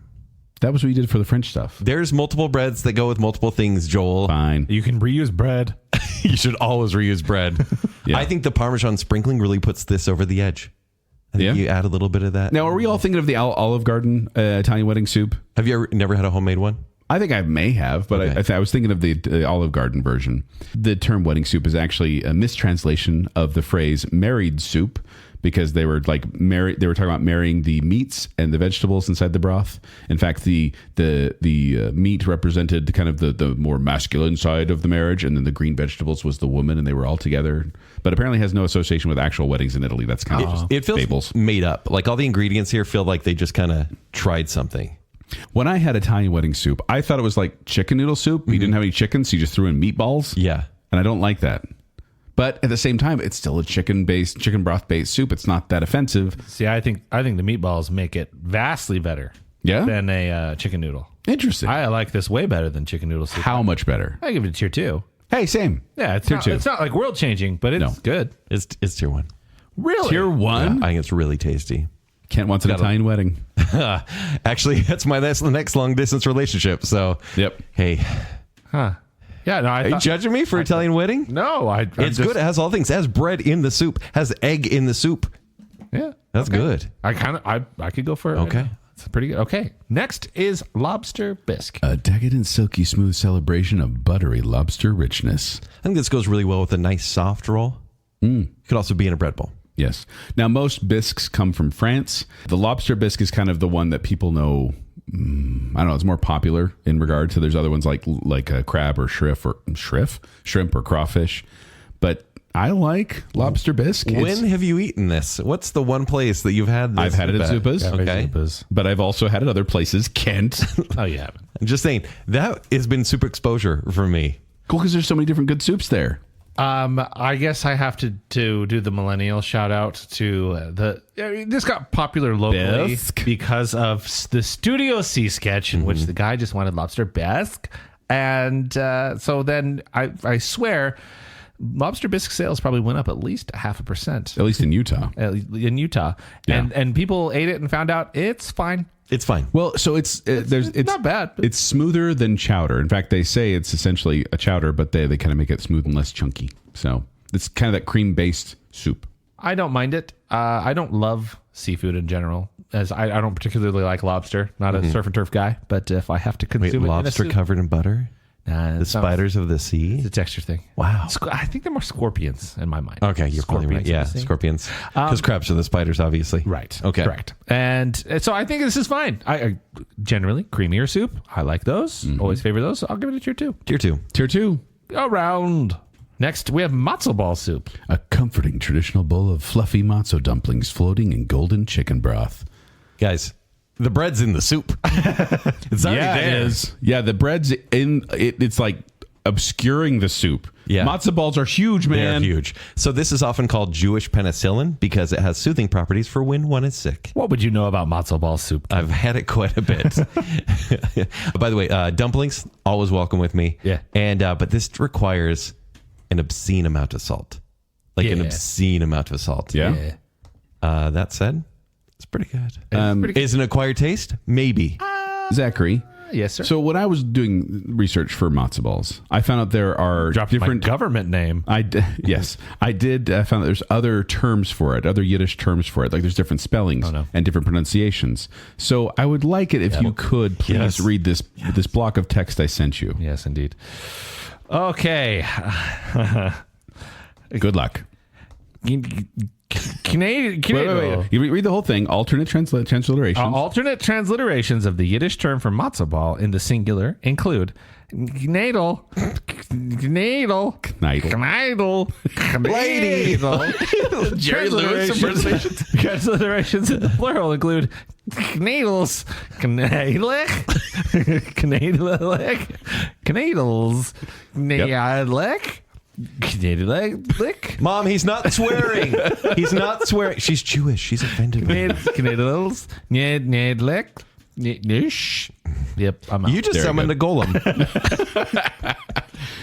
S4: That was what you did for the French stuff.
S3: There's multiple breads that go with multiple things, Joel.
S4: Fine.
S2: You can reuse bread.
S3: You should always reuse bread.
S4: Yeah.
S3: I think the Parmesan sprinkling really puts this over the edge. I think you add a little bit of that.
S4: Now, are we all thinking of the Olive Garden Italian wedding soup?
S3: Have you never had a homemade one?
S4: I think I may have, but
S3: Okay.
S4: I was thinking of the Olive Garden version. The term wedding soup is actually a mistranslation of the phrase married soup, because they were like they were talking about marrying the meats and the vegetables inside the broth. In fact, the meat represented kind of the more masculine side of the marriage, and then the green vegetables was the woman, and they were all together. But apparently has no association with actual weddings in Italy. That's kind of just
S3: It feels
S4: fables.
S3: made up. Like all the ingredients here feel like they just kind of tried something.
S4: When I had Italian wedding soup, I thought it was like chicken noodle soup. You didn't have any chicken, so you just threw in meatballs.
S3: Yeah.
S4: And I don't like that. But at the same time, it's still a chicken broth based soup. It's not that offensive.
S2: See, I think the meatballs make it vastly better than a chicken noodle.
S4: Interesting.
S2: I like this way better than chicken noodle soup.
S4: How much better?
S2: I give it a tier 2.
S4: Hey, same.
S2: Yeah, it's
S4: tier
S2: not,
S4: 2.
S2: It's not like world changing, but it's good.
S3: It's tier 1.
S2: Really?
S4: Tier 1?
S3: I think it's really tasty.
S4: Kent wants an Italian wedding.
S3: Actually, that's the next long distance relationship. So,
S4: Yep.
S3: Hey,
S2: Huh. Yeah, no,
S3: are you judging me for Italian wedding?
S2: No,
S3: It's good. It has all things. It has bread in the soup. Has egg in the soup.
S2: Yeah.
S3: That's good.
S2: I could go for it.
S3: Okay.
S2: Right now. It's pretty good. Okay. Next is lobster bisque.
S4: A decadent, silky smooth celebration of buttery lobster richness.
S3: I think this goes really well with a nice soft roll. It could also be in a bread bowl.
S4: Yes. Now, most bisques come from France. The lobster bisque is kind of the one that people know. I don't know. It's more popular in regard to there's other ones like a crab or shrimp or crawfish. But I like lobster bisque.
S3: When have you eaten this? What's the one place that you've had this?
S4: I've had it at Zupa's.
S3: Okay.
S4: But I've also had it at other places. Kent.
S2: Oh, you haven't.
S3: I'm just saying that has been soup exposure for me.
S4: Cool, because there's so many different good soups there.
S2: I guess I have to do the millennial shout out to this got popular locally
S4: Bisque.
S2: because of the Studio C sketch in which the guy just wanted lobster bisque. And so then I swear lobster bisque sales probably went up at least 0.5%.
S4: At least in Utah.
S2: In Utah.
S4: Yeah.
S2: And people ate it and found out it's fine.
S3: It's fine.
S4: Well, so it's
S2: not bad.
S4: It's smoother than chowder. In fact, they say it's essentially a chowder, but they kind of make it smooth and less chunky. So it's kind of that cream-based soup.
S2: I don't mind it. I don't love seafood in general, as I don't particularly like lobster. Not a surf and turf guy, but if I have to consume it
S3: lobster
S2: in a soup,
S3: covered in butter?
S2: nah,
S3: The spiders of the sea?
S2: It's a texture thing.
S3: Wow.
S2: I think they're more scorpions in my mind.
S3: Okay, you're probably right.
S2: Scorpions in
S3: Yeah,
S2: the sea.
S3: scorpions. Because crabs are the spiders, obviously.
S2: Right.
S3: Okay.
S2: Correct. And so I think this is fine. I generally creamier soup. I like those. Always favor those. So I'll give it a tier 2.
S3: Tier 2.
S4: Tier 2.
S2: Around. Next, we have matzo ball soup.
S4: A comforting traditional bowl of fluffy matzo dumplings floating in golden chicken broth.
S3: Guys, the bread's in the soup. It's already
S4: Yeah,
S3: there.
S4: it is. Yeah, the bread's in it. It's like obscuring the soup.
S3: Yeah.
S4: Matzo balls are huge, man.
S3: They're huge. So this is often called Jewish penicillin because it has soothing properties for when one is sick.
S2: What would you know about matzo ball soup?
S3: I've had it quite a bit. By the way, dumplings, always welcome with me.
S2: Yeah.
S3: And but this requires an obscene amount of salt. Like an
S2: Yeah.
S3: obscene amount of salt.
S4: Yeah.
S3: That said, it's pretty good.
S2: pretty good.
S3: Is it an acquired taste? Maybe.
S4: Zachary.
S2: Yes, sir.
S4: So when I was doing research for matzo balls, I found out there are
S2: Dropped
S4: different
S2: my government name.
S4: Yes, I did. I found that there's other terms for it, other Yiddish terms for it. Like there's different spellings and different pronunciations. So I would like it if you could please read this block of text I sent you.
S2: Yes, indeed. Okay.
S4: Good luck.
S2: Canadian.
S4: Wait. You read the whole thing. Alternate transliterations.
S2: Alternate transliterations of the Yiddish term for matzo ball in the singular include Knadle. Knadle. Transliterations in the plural include knadles, knadlick, knadles, knadlick.
S3: Mom, he's not swearing. He's not swearing. She's Jewish. She's offended me.
S2: Knadles, knadlick, nish. Yep, I'm out.
S3: You just summoned a golem.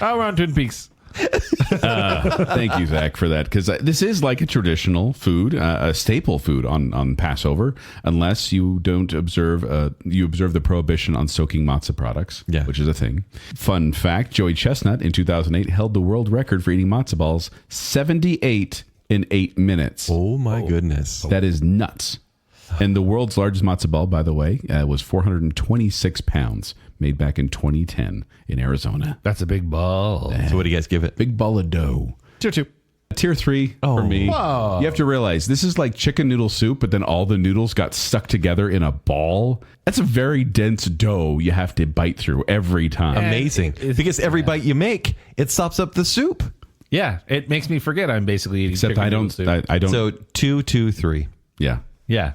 S2: Oh, we're on Twin Peaks.
S4: Thank you, Zach, for that, because this is like a traditional food, a staple food on Passover, unless you don't observe the prohibition on soaking matzah products, which is a thing. Fun fact: Joey Chestnut in 2008 held the world record for eating matzah balls 78 in 8 minutes.
S3: Oh my goodness,
S4: that is nuts! And the world's largest matzah ball, by the way, was 426 pounds, made back in 2010 in Arizona.
S2: That's a big ball.
S3: So what do you guys give it?
S4: Big ball of dough.
S2: Tier 2.
S4: Tier 3 for me.
S2: Whoa.
S4: You have to realize this is like chicken noodle soup, but then all the noodles got stuck together in a ball. That's a very dense dough you have to bite through every time.
S3: Amazing. Because every bite you make, it sops up the soup.
S2: Yeah, it makes me forget I'm basically eating
S4: Except
S2: chicken
S4: I
S2: noodle
S4: don't.
S2: soup.
S4: I don't.
S3: So 2, 2, 3.
S4: Yeah.
S2: Yeah.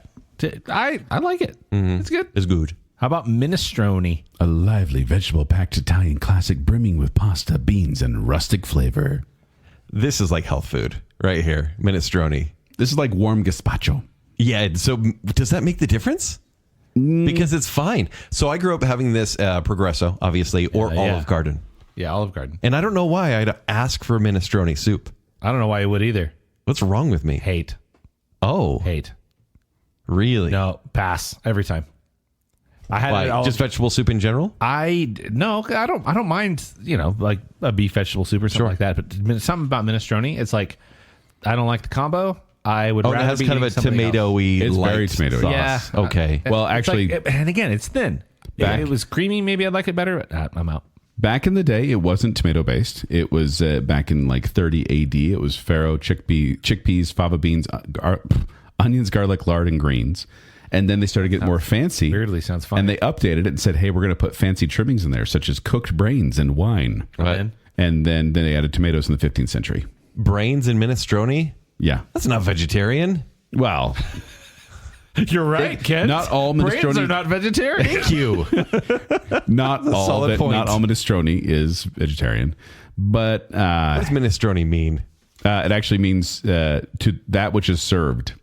S2: I like it. It's good.
S3: It's good.
S2: How about minestrone?
S4: A lively vegetable-packed Italian classic brimming with pasta, beans, and rustic flavor.
S3: This is like health food right here. Minestrone.
S4: This is like warm gazpacho.
S3: Yeah. So does that make the difference? Because it's fine. So I grew up having this Progresso, obviously, or Olive Garden.
S2: Yeah, Olive Garden.
S3: And I don't know why I'd ask for minestrone soup.
S2: I don't know why you would either.
S3: What's wrong with me?
S2: Hate.
S3: Oh.
S2: Hate.
S3: Really?
S2: No, pass every time. I had
S3: Why? Just vegetable soup in general?
S2: I don't mind, like a beef vegetable soup or something like that, but something about minestrone, it's like I don't like the combo. I would rather
S3: it has
S2: be
S3: kind of a tomatoey
S4: It's
S3: light
S4: very tomatoey.
S3: sauce.
S2: Yeah.
S3: Okay.
S4: Well, actually,
S2: and again, it's thin. If it was creamy, maybe I'd like it better. I'm out.
S4: back in the day, it wasn't tomato based. It was back in like 30 AD. It was farro, chickpeas, fava beans, onions, garlic, lard, and greens. And then they started getting more fancy.
S2: Weirdly sounds fun.
S4: And they updated it and said, hey, we're going to put fancy trimmings in there, such as cooked brains and wine.
S3: Right.
S4: And then they added tomatoes in the 15th century.
S3: Brains and minestrone?
S4: Yeah.
S3: That's not vegetarian.
S4: Well,
S2: you're right, Ken.
S4: Not all minestrone.
S2: Brains are not vegetarian.
S3: Thank you.
S4: Not all
S3: solid point.
S4: Not all minestrone is vegetarian. But
S3: What does minestrone mean?
S4: it actually means to that which is served.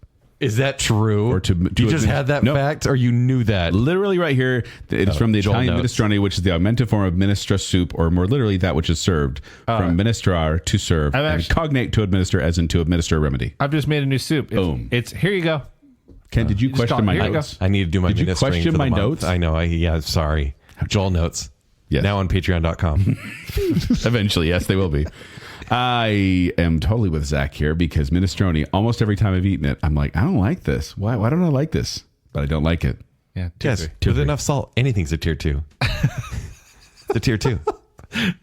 S3: Is that true?
S4: Or to
S3: you just had that fact, or you knew that?
S4: Literally right here, it's from the
S3: Joel
S4: Italian
S3: notes.
S4: minestrone, which is the augmented form of minestra soup, or more literally, that which is served. From ministrar, to serve, and cognate, to administer, as in to administer a remedy.
S2: I've just made a new soup.
S4: Boom.
S2: It's here you go.
S4: Ken, did you
S2: just
S4: question my
S2: here you
S4: notes?
S2: go.
S3: I need to do my
S4: Did you
S3: ministering
S4: question
S3: for the
S4: my
S3: month.
S4: notes?
S3: I know. Sorry. Joel notes.
S4: Yes.
S3: Now on patreon.com.
S4: Eventually, yes, they will be. I am totally with Zach here because minestrone, almost every time I've eaten it, I'm like, I don't like this. Why don't I like this? But I don't like it.
S2: Yeah.
S3: Yes. With enough salt, anything's a tier 2. It's a tier 2.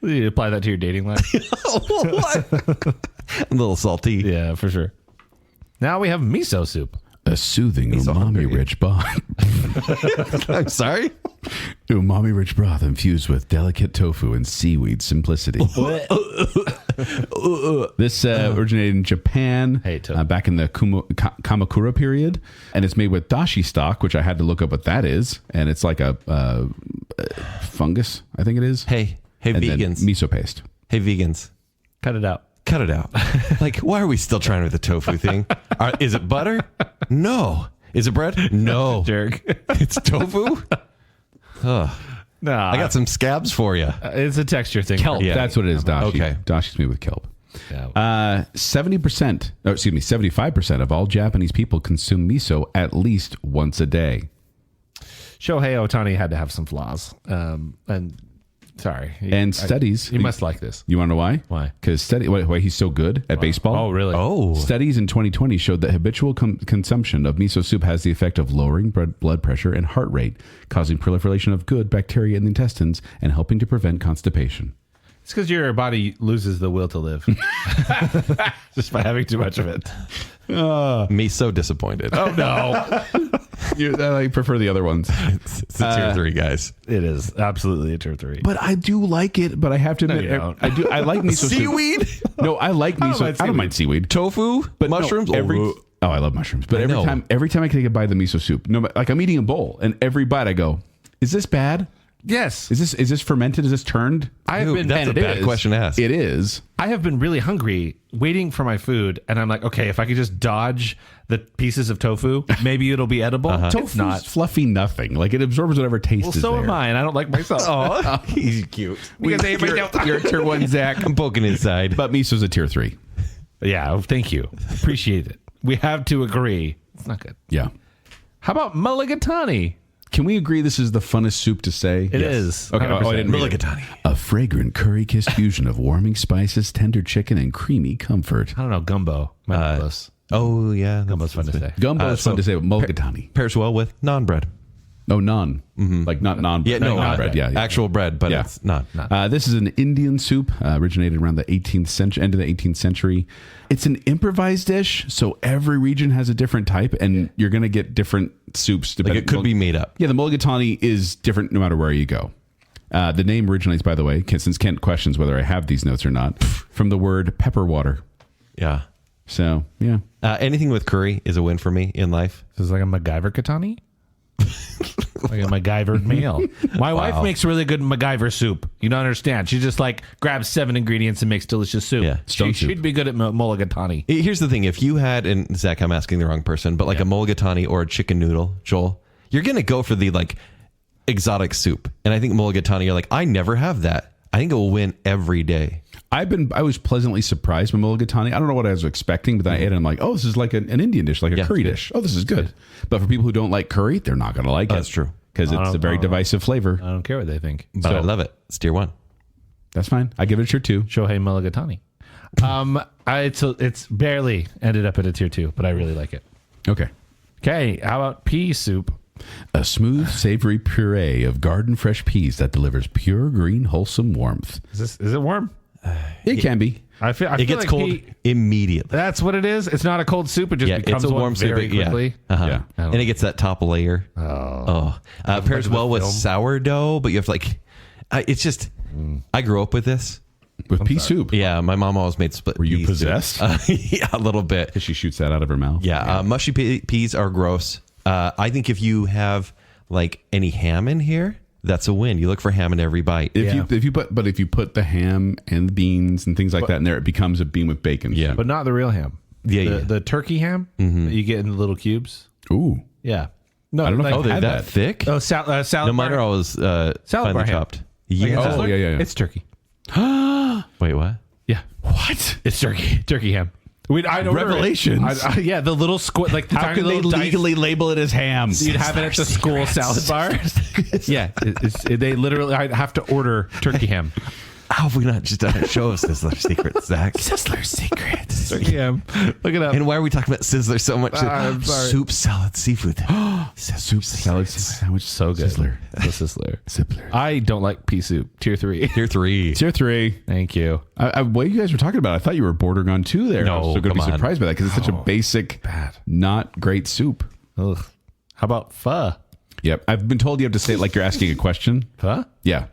S2: You apply that to your dating life.
S3: What? A little salty.
S2: Yeah, for sure. Now we have miso soup.
S4: A soothing, umami-rich broth.
S3: I'm sorry?
S4: Umami-rich broth infused with delicate tofu and seaweed simplicity. This originated in Japan back in the Kamakura period, and it's made with dashi stock, which I had to look up what that is, and it's like a fungus, I think it is.
S3: Hey,
S4: and
S3: vegans.
S4: then miso paste.
S3: Hey, vegans.
S2: Cut it out.
S3: Cut it out. Like, why are we still trying with the tofu thing? Is it butter? No. Is it bread? No.
S2: Jerk.
S3: It's tofu? Ugh.
S2: No,
S3: I got some scabs for you.
S2: It's a texture thing.
S4: Kelp.
S3: Yeah.
S4: That's what it is, dashi.
S3: Okay.
S4: Dashi's made with kelp.
S2: Yeah.
S4: 75% of all Japanese people consume miso at least once a day.
S2: Shohei Ohtani had to have some flaws. And sorry.
S4: Studies.
S2: You must like this.
S4: You want to know why?
S2: Why?
S4: Because why he's so good at baseball.
S2: Oh, really?
S3: Oh.
S4: Studies in 2020 showed that habitual consumption of miso soup has the effect of lowering blood pressure and heart rate, causing proliferation of good bacteria in the intestines and helping to prevent constipation.
S2: It's because your body loses the will to live. Just by having too much of it.
S3: Me so disappointed.
S2: Oh, no.
S4: I prefer the other ones.
S3: It's a tier 3, guys.
S2: It is absolutely a tier 3.
S4: But I do like it. But I have to admit,
S2: you don't.
S4: I like miso soup.
S3: Seaweed?
S4: No, I like miso. I don't mind seaweed.
S3: Tofu?
S4: But
S3: mushrooms?
S4: I love mushrooms. But
S3: I know.
S4: every time I take a bite of the miso soup, like I'm eating a bowl, and every bite I go, is this bad?
S2: Yes.
S4: Is this fermented? Is this turned?
S3: That's a bad question to ask.
S4: It is.
S2: I have been really hungry waiting for my food, and I'm like, okay, if I could just dodge the pieces of tofu, maybe it'll be edible.
S4: Tofu's
S2: If not,
S4: fluffy nothing. Like it absorbs whatever taste
S2: well,
S4: is
S2: so
S4: there.
S2: am I, and I don't like myself.
S3: Oh, he's cute.
S2: Because I ate myself.
S4: You're a tier 1, Zach.
S3: I'm poking inside.
S4: But miso's a tier 3.
S2: Yeah, thank you. Appreciate it. We have to agree. It's not good.
S4: Yeah.
S2: How about mulligatawny?
S4: Can we agree this is the funnest soup to say?
S2: It is.
S4: Okay. I
S2: 100%.
S4: didn't read it.
S3: Mulligatawny.
S4: A fragrant curry-kissed fusion of warming spices, tender chicken, and creamy comfort.
S2: I don't know. Gumbo. Might be close.
S3: Oh, yeah.
S2: Gumbo's fun to say.
S4: Gumbo is fun to say, but mulligatawny.
S3: Pairs well with naan bread.
S4: Oh, naan. Like not naan.
S3: Yeah, no,
S4: naan bread. Yeah, yeah.
S3: Actual bread, but
S4: Yeah.
S3: it's not.
S4: This is an Indian soup, originated around the 18th century, end of the 18th century. It's an improvised dish, so every region has a different type, and you're going to get different soups.
S3: Like it could be made up.
S4: Yeah, the mulligatawny is different no matter where you go. The name originates, by the way, since Kent questions whether I have these notes or not, from the word pepper water.
S3: Yeah.
S4: So, yeah.
S3: Anything with curry is a win for me in life.
S2: This is like a MacGyver katani? Like a MacGyvered meal. My wife makes really good MacGyver soup. You don't understand. She just like grabs 7 ingredients and makes delicious soup.
S3: Yeah,
S4: stone soup.
S2: She'd be good at mulligatawny.
S3: Here's the thing. If you had, and Zach, I'm asking the wrong person, but like a mulligatawny or a chicken noodle, Joel, you're going to go for the like exotic soup. And I think mulligatawny, you're like, I never have that. I think it will win every day.
S4: I was pleasantly surprised by mulligatawny. I don't know what I was expecting, but then I ate it and I'm like, oh, this is like an Indian dish, like a curry dish. Oh, this is good. But for people who don't like curry, they're not going to like it.
S3: That's true.
S4: Because it's a very divisive flavor.
S2: I don't care what they think.
S3: But I love it. It's tier 1.
S4: That's fine. I give it a tier 2.
S2: Shohei Mulligatawny. It's barely ended up at a tier 2, but I really like it.
S4: Okay.
S2: Okay, how about pea soup?
S4: A smooth, savory puree of garden fresh peas that delivers pure, green, wholesome warmth.
S2: Is it warm?
S4: It can be.
S2: I feel
S3: It gets
S2: like
S3: cold immediately.
S2: That's what it is. It's not a cold soup. It just becomes
S3: it's a warm
S2: one
S3: soup.
S2: very quickly.
S3: Yeah.
S4: Yeah.
S3: And it gets that top layer. Pairs well with sourdough, but you have to like, it's just, I grew up with this.
S4: With pea soup.
S3: Yeah, my mom always made split.
S4: Were you
S3: pea
S4: possessed?
S3: soup. Yeah, a little bit.
S4: She shoots that out of her mouth.
S3: Yeah, mushy peas are gross. I think if you have like any ham in here, that's a win. You look for ham in every bite.
S4: If you put the ham and the beans and things like that in there, it becomes a bean with bacon.
S3: Yeah.
S2: But not the real ham. The turkey ham that you get in the little cubes.
S4: Ooh.
S2: Yeah. No,
S4: I don't know if
S3: they're
S4: had
S3: that thick?
S2: Oh, salad
S3: No, mine
S2: bar.
S3: are always
S2: Salad
S3: finely
S2: bar ham.
S3: chopped.
S2: Like
S3: Yeah.
S2: in
S4: Oh,
S2: Sizzler?
S4: yeah.
S2: It's turkey.
S3: Wait, what?
S2: Yeah.
S4: What?
S2: It's turkey ham. I know
S4: Revelations.
S2: Yeah, the little squid. Like
S4: How can they legally label it as ham?
S2: You'd have it at the school salad bar. Yeah, they literally. I'd have to order turkey ham.
S3: How have we not just done a show of Sizzler Secrets, Zach?
S2: Sizzler Secrets. Turkey ham. Look it up.
S3: And why are we talking about Sizzler so much?
S2: I'm sorry.
S3: Soup, salad, seafood.
S4: Soup, salad, sandwich,
S2: So good.
S4: Sizzler.
S2: The Sizzler.
S4: Sizzler.
S2: I don't like pea soup. Tier 3.
S3: Tier 3.
S4: Tier 3.
S2: Thank you.
S4: What you guys were talking about, I thought you were bordering on 2 there.
S3: No,
S4: I was so going to be
S3: come on.
S4: surprised by that because it's such a basic, not great soup.
S2: Ugh. How about pho?
S4: Yep. I've been told you have to say it like you're asking a question.
S2: Pho?
S4: Yeah.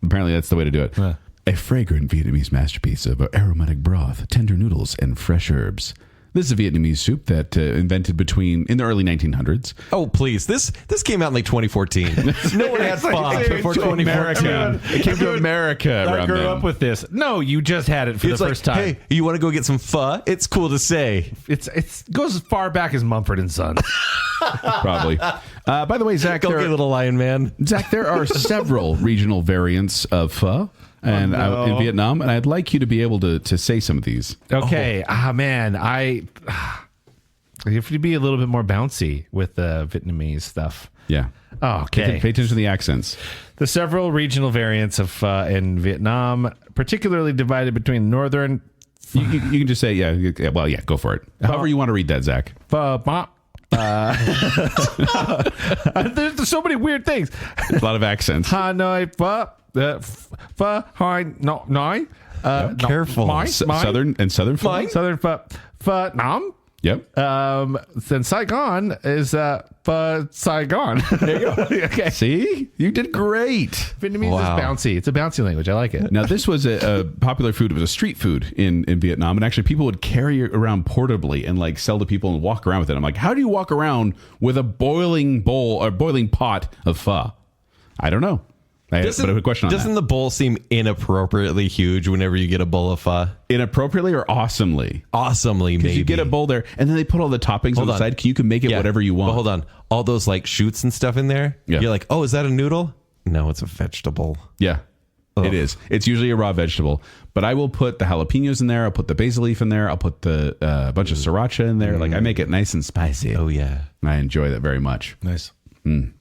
S4: Apparently that's the way to do it.
S2: Huh.
S4: A fragrant Vietnamese masterpiece of aromatic broth, tender noodles, and fresh herbs. This is a Vietnamese soup that invented in the early 1900s.
S3: Oh, please. This came out in like 2014. No one had pho before 2014.
S4: It came to America
S2: I
S4: around
S2: grew
S4: then.
S2: up with this. No, you just had it for
S3: It's
S2: the
S3: like,
S2: first time.
S3: hey, you want to go get some pho? It's cool to say.
S2: It's goes as far back as Mumford and Sons.
S4: Probably. By the way, Zach,
S3: Go get little lion man.
S4: Zach, there are several regional variants of pho in Vietnam, and I'd like you to be able to say some of these.
S2: Okay. Man, you have to be a little bit more bouncy with the Vietnamese stuff.
S4: Yeah.
S2: Okay.
S4: Pay attention to the accents.
S2: The several regional variants of pho in Vietnam, particularly divided between northern
S4: You can just say, yeah. Well, yeah, go for it. However you want to read that, Zach.
S2: pho. There's so many weird things.
S4: A lot of accents.
S2: Hanoi pho. Pho. Hanoi.
S3: Careful.
S4: Southern pho.
S2: Southern pho. Pho Nam.
S4: Yep.
S2: Then Saigon is Saigon. There you go. Okay.
S4: See? You did great.
S2: Vietnamese is bouncy. It's a bouncy language. I like it.
S4: Now, this was a popular food. It was a street food in Vietnam. And actually, people would carry it around portably and like sell to people and walk around with it. I'm like, how do you walk around with a boiling bowl or boiling pot of pho? I don't know. I have a question on
S3: doesn't
S4: that.
S3: the bowl seem inappropriately huge whenever you get a bowl of pho?
S4: Inappropriately or awesomely?
S3: Awesomely, maybe.
S4: You get a bowl there, and then they put all the toppings on the side. You can make it whatever you want.
S3: But hold on. All those like shoots and stuff in there, you're like, oh, is that a noodle? No, it's a vegetable.
S4: Yeah, it is. It's usually a raw vegetable. But I will put the jalapenos in there. I'll put the basil leaf in there. I'll put the bunch of sriracha in there. Like I make it nice and spicy.
S3: Oh, yeah.
S4: I enjoy that very much.
S2: Nice.
S4: I'm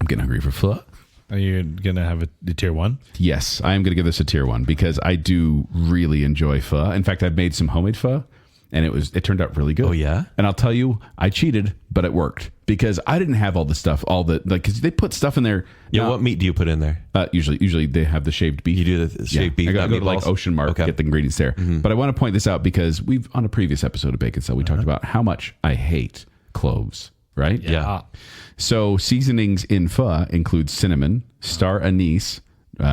S4: getting hungry for pho.
S2: Are you going to have a tier 1?
S4: Yes, I am going to give this a tier 1 because I do really enjoy pho. In fact, I've made some homemade pho, and it turned out really good.
S3: Oh, yeah?
S4: And I'll tell you, I cheated, but it worked because I didn't have all the stuff, because they put stuff in there.
S3: Yeah, what meat do you put in there?
S4: Usually they have the shaved beef.
S3: You do the shaved beef.
S4: I got to go to like Ocean Mark, get the ingredients there. But I want to point this out because on a previous episode of Baconsale, we talked about how much I hate cloves, right?
S3: Yeah.
S4: So seasonings in pho include cinnamon, star anise,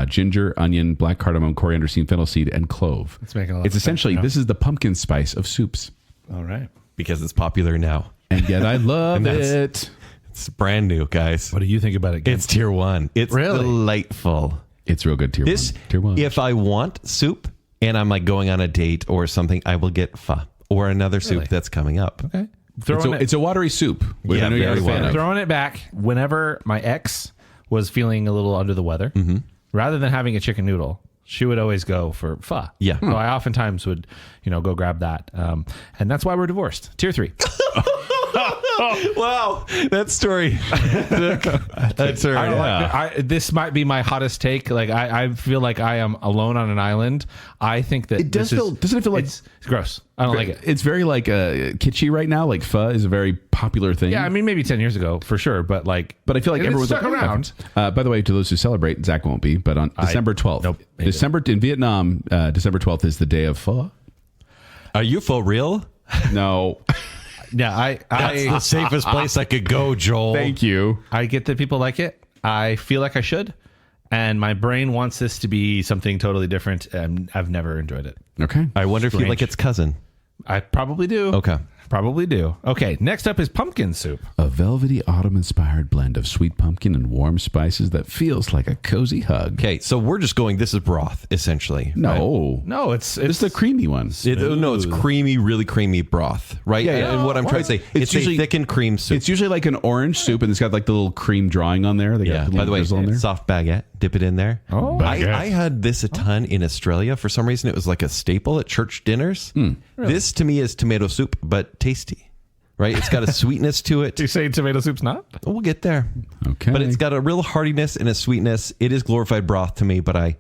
S4: ginger, onion, black cardamom, coriander seed, fennel seed, and clove.
S2: It's making a lot of
S4: essentially,
S2: sense now.
S4: this is the pumpkin spice of soups.
S2: All right.
S3: Because it's popular now.
S4: And yet I love it.
S3: It's brand new, guys.
S2: What do you think about it, Ken?
S3: It's tier 1. It's
S2: Really?
S3: delightful.
S4: It's real good, tier 1. Tier 1.
S3: If I want soup and I'm like going on a date or something, I will get pho or another soup that's coming up.
S2: Okay.
S4: It's a watery soup, which I know you're a fan of.
S2: Throwing it back, whenever my ex was feeling a little under the weather, rather than having a chicken noodle, she would always go for pho.
S3: Yeah.
S2: So I oftentimes would, go grab that. And that's why we're divorced. Tier 3.
S3: Wow, that story. That's
S2: This might be my hottest take. Like I feel like I am alone on an island. I think that
S4: doesn't it feel like
S2: it's gross? I don't like it.
S4: It's very like kitschy right now. Like pho is a very popular thing.
S2: Yeah, I mean maybe 10 years ago for sure, but I feel like everyone's
S4: stuck
S2: around.
S4: By the way, to those who celebrate, Zack won't be, but on December 12th, in Vietnam, December 12th is the day of pho.
S3: Are you for real?
S4: No.
S2: Yeah,
S3: That's the safest place I could go, Joel.
S4: Thank you.
S2: I get that people like it. I feel like I should. And my brain wants this to be something totally different. And I've never enjoyed it.
S4: Okay.
S3: I wonder if you like its cousin.
S2: I probably do.
S3: Okay.
S2: Probably do. Okay. Next up is pumpkin soup.
S4: A velvety autumn-inspired blend of sweet pumpkin and warm spices that feels like a cozy hug.
S3: Okay, so we're just going, this is broth, essentially.
S4: No.
S3: Right?
S2: No, it's
S4: the creamy one.
S3: No, it's creamy, really creamy broth, right?
S4: Yeah.
S3: And what I'm trying to say, it's usually, a thickened cream soup.
S4: It's usually like an orange soup, and it's got like the little cream drawing on there.
S3: By the way,
S4: on there.
S3: soft baguette, dip it in there.
S2: Oh,
S3: I had this a ton in Australia. For some reason, it was like a staple at church dinners. Really? This, to me, is tomato soup, but tasty. Right? It's got a sweetness to it.
S2: You say tomato soup's not?
S3: We'll get there.
S4: Okay.
S3: But it's got a real heartiness and a sweetness. It is glorified broth to me, but I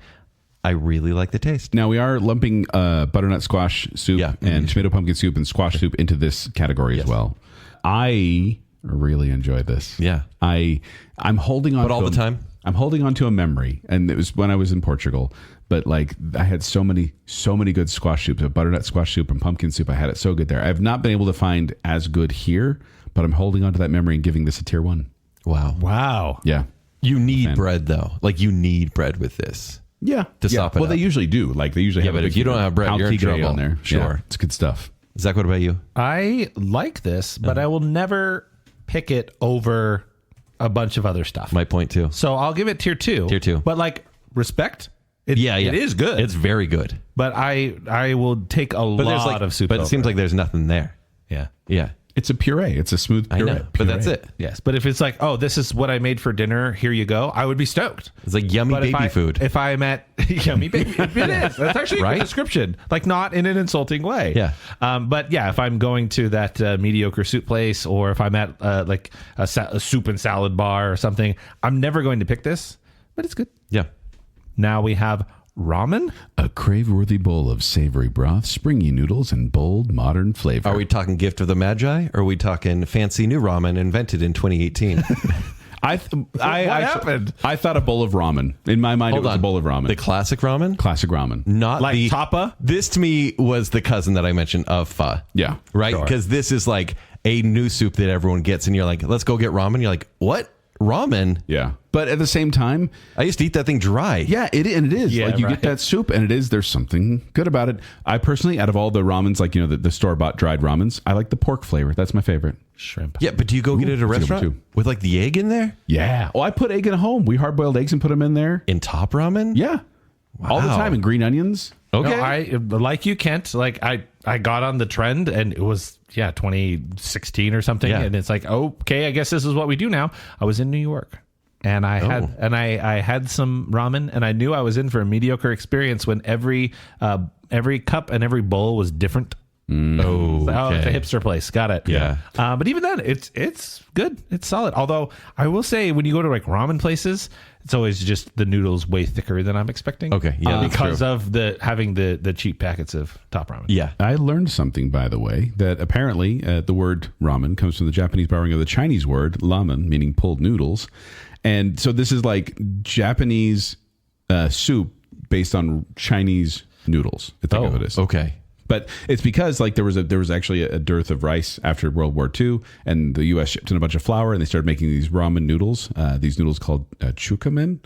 S3: really like the taste.
S4: Now, we are lumping butternut squash soup and tomato pumpkin soup and squash soup into this category as well. I really enjoyed this.
S3: Yeah.
S4: I'm holding on
S3: But all the time?
S4: I'm holding on to a memory, and it was when I was in Portugal. But like I had so many good squash soups, a butternut squash soup and pumpkin soup. I had it so good there. I've not been able to find as good here, but I'm holding on to that memory and giving this a tier 1.
S3: Wow.
S4: Yeah.
S3: You need bread though. Like you need bread with this.
S4: Yeah.
S3: To sop it
S4: Well,
S3: up.
S4: they usually do. Like they usually have.
S3: But if you don't have bread, you're in trouble.
S4: On there.
S3: Sure.
S4: Yeah, it's good stuff.
S3: Zach, what about you?
S2: I like this, but I will never pick it over a bunch of other stuff.
S3: My point too.
S2: So I'll give it tier 2.
S3: Tier 2.
S2: But like respect. It is good.
S3: It's very good.
S2: But I will take a lot of soup.
S3: But it seems like there's nothing there.
S2: Yeah.
S3: Yeah.
S4: It's a puree. It's a smooth puree.
S3: I know, but that's it.
S2: Yes. But if it's like, oh, this is what I made for dinner, here you go, I would be stoked.
S3: It's like yummy baby food.
S2: If I met yummy baby, it is. That's actually a good description. Like not in an insulting way.
S3: Yeah.
S2: But yeah, if I'm going to that mediocre soup place, or if I'm at like a soup and salad bar or something, I'm never going to pick this. But it's good.
S3: Yeah.
S2: Now we have ramen.
S4: A crave-worthy bowl of savory broth, springy noodles, and bold modern flavor.
S3: Are we talking gift of the Magi, or are we talking fancy new ramen invented in 2018?
S2: What happened?
S4: I thought a bowl of ramen. In my mind, it was a bowl of ramen.
S3: The classic ramen?
S4: Classic ramen.
S3: Not
S2: like
S3: the
S2: tapa?
S3: This to me was the cousin that I mentioned of pho.
S4: Yeah.
S3: Right? Because this is like a new soup that everyone gets, and you're like, let's go get ramen. You're like, what? Ramen?
S4: Yeah. But at the same time,
S3: I used to eat that thing dry.
S4: yeah, it is.
S2: Yeah,
S4: like you
S2: right.
S4: get that soup and there's something good about it. I personally, out of all the ramens, like, the store-bought dried ramens, I like the pork flavor. That's my favorite.
S2: Shrimp.
S3: Yeah, but do you go get it at a
S4: that's a good
S3: restaurant
S4: one, too.
S3: with like the egg in there?
S4: Yeah. Oh, I put egg in home. We hard-boiled eggs and put them in there.
S3: In top ramen?
S4: Yeah. All the
S3: Wow.
S4: time. And green onions.
S3: Okay.
S2: No, I like you, Kent. Like I got on the trend, and it was 2016 or something,
S3: Yeah.
S2: and it's like, okay, I guess this is what we do now. I was in New York, and I had some ramen, and I knew I was in for a mediocre experience when every cup and every bowl was different.
S3: Oh,
S2: Oh, it's a
S3: okay.
S2: hipster place. Got it.
S3: Yeah.
S2: But even then, it's good. It's solid. Although I will say, when you go to like ramen places, it's always just the noodles way thicker than I'm expecting.
S3: Okay. Yeah, that's
S2: because
S3: true.
S2: of having the cheap packets of top ramen.
S3: Yeah.
S4: I learned something, by the way, that apparently the word ramen comes from the Japanese borrowing of the Chinese word ramen, meaning pulled noodles. And so this is like Japanese soup based on Chinese noodles. I think of it as.
S3: Okay.
S4: But it's because like there was actually a dearth of rice after World War II, and the U.S. shipped in a bunch of flour, and they started making these ramen noodles. These noodles called chukamen,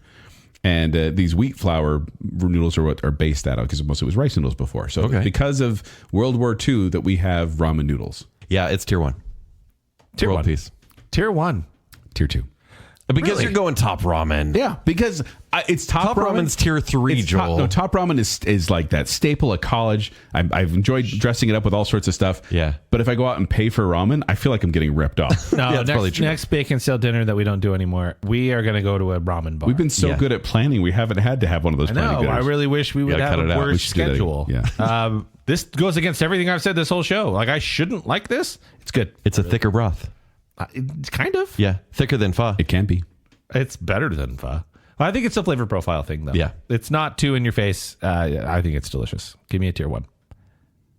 S4: and these wheat flour noodles are what are based out of, because most of it was rice noodles before. So
S3: Okay.
S4: because of World War II, that we have ramen noodles.
S3: Yeah, it's tier 1.
S2: Tier
S3: World
S2: 1.
S3: Peace.
S2: Tier 1.
S4: Tier 2.
S3: Because
S2: Really?
S3: you're going top ramen.
S4: Yeah, because it's top,
S3: Top ramen's tier 3,
S4: it's
S3: Joel.
S4: Top ramen is like that staple of college. I've enjoyed dressing it up with all sorts of stuff.
S3: Yeah.
S4: But if I go out and pay for ramen, I feel like I'm getting ripped off.
S2: No,
S3: Yeah, it's probably
S2: next,
S3: true.
S2: next bacon sale dinner that we don't do anymore, we are going to go to a ramen bar.
S4: We've been so
S3: Yeah.
S4: good at planning, we haven't had to have one of those planning
S2: No, I
S4: dinners.
S2: really wish we would
S3: gotta
S2: have
S3: cut it
S2: a
S3: out.
S2: worse
S4: We should do that.
S2: schedule.
S4: Yeah.
S2: This goes against everything I've said this whole show. Like, I shouldn't like this. It's good.
S3: It's a thicker broth.
S2: It's kind of.
S3: Yeah, thicker than pho.
S4: It can be.
S2: It's better than pho. I think it's a flavor profile thing, though.
S3: Yeah.
S2: It's not too in your face. I think it's delicious. Give me a tier 1.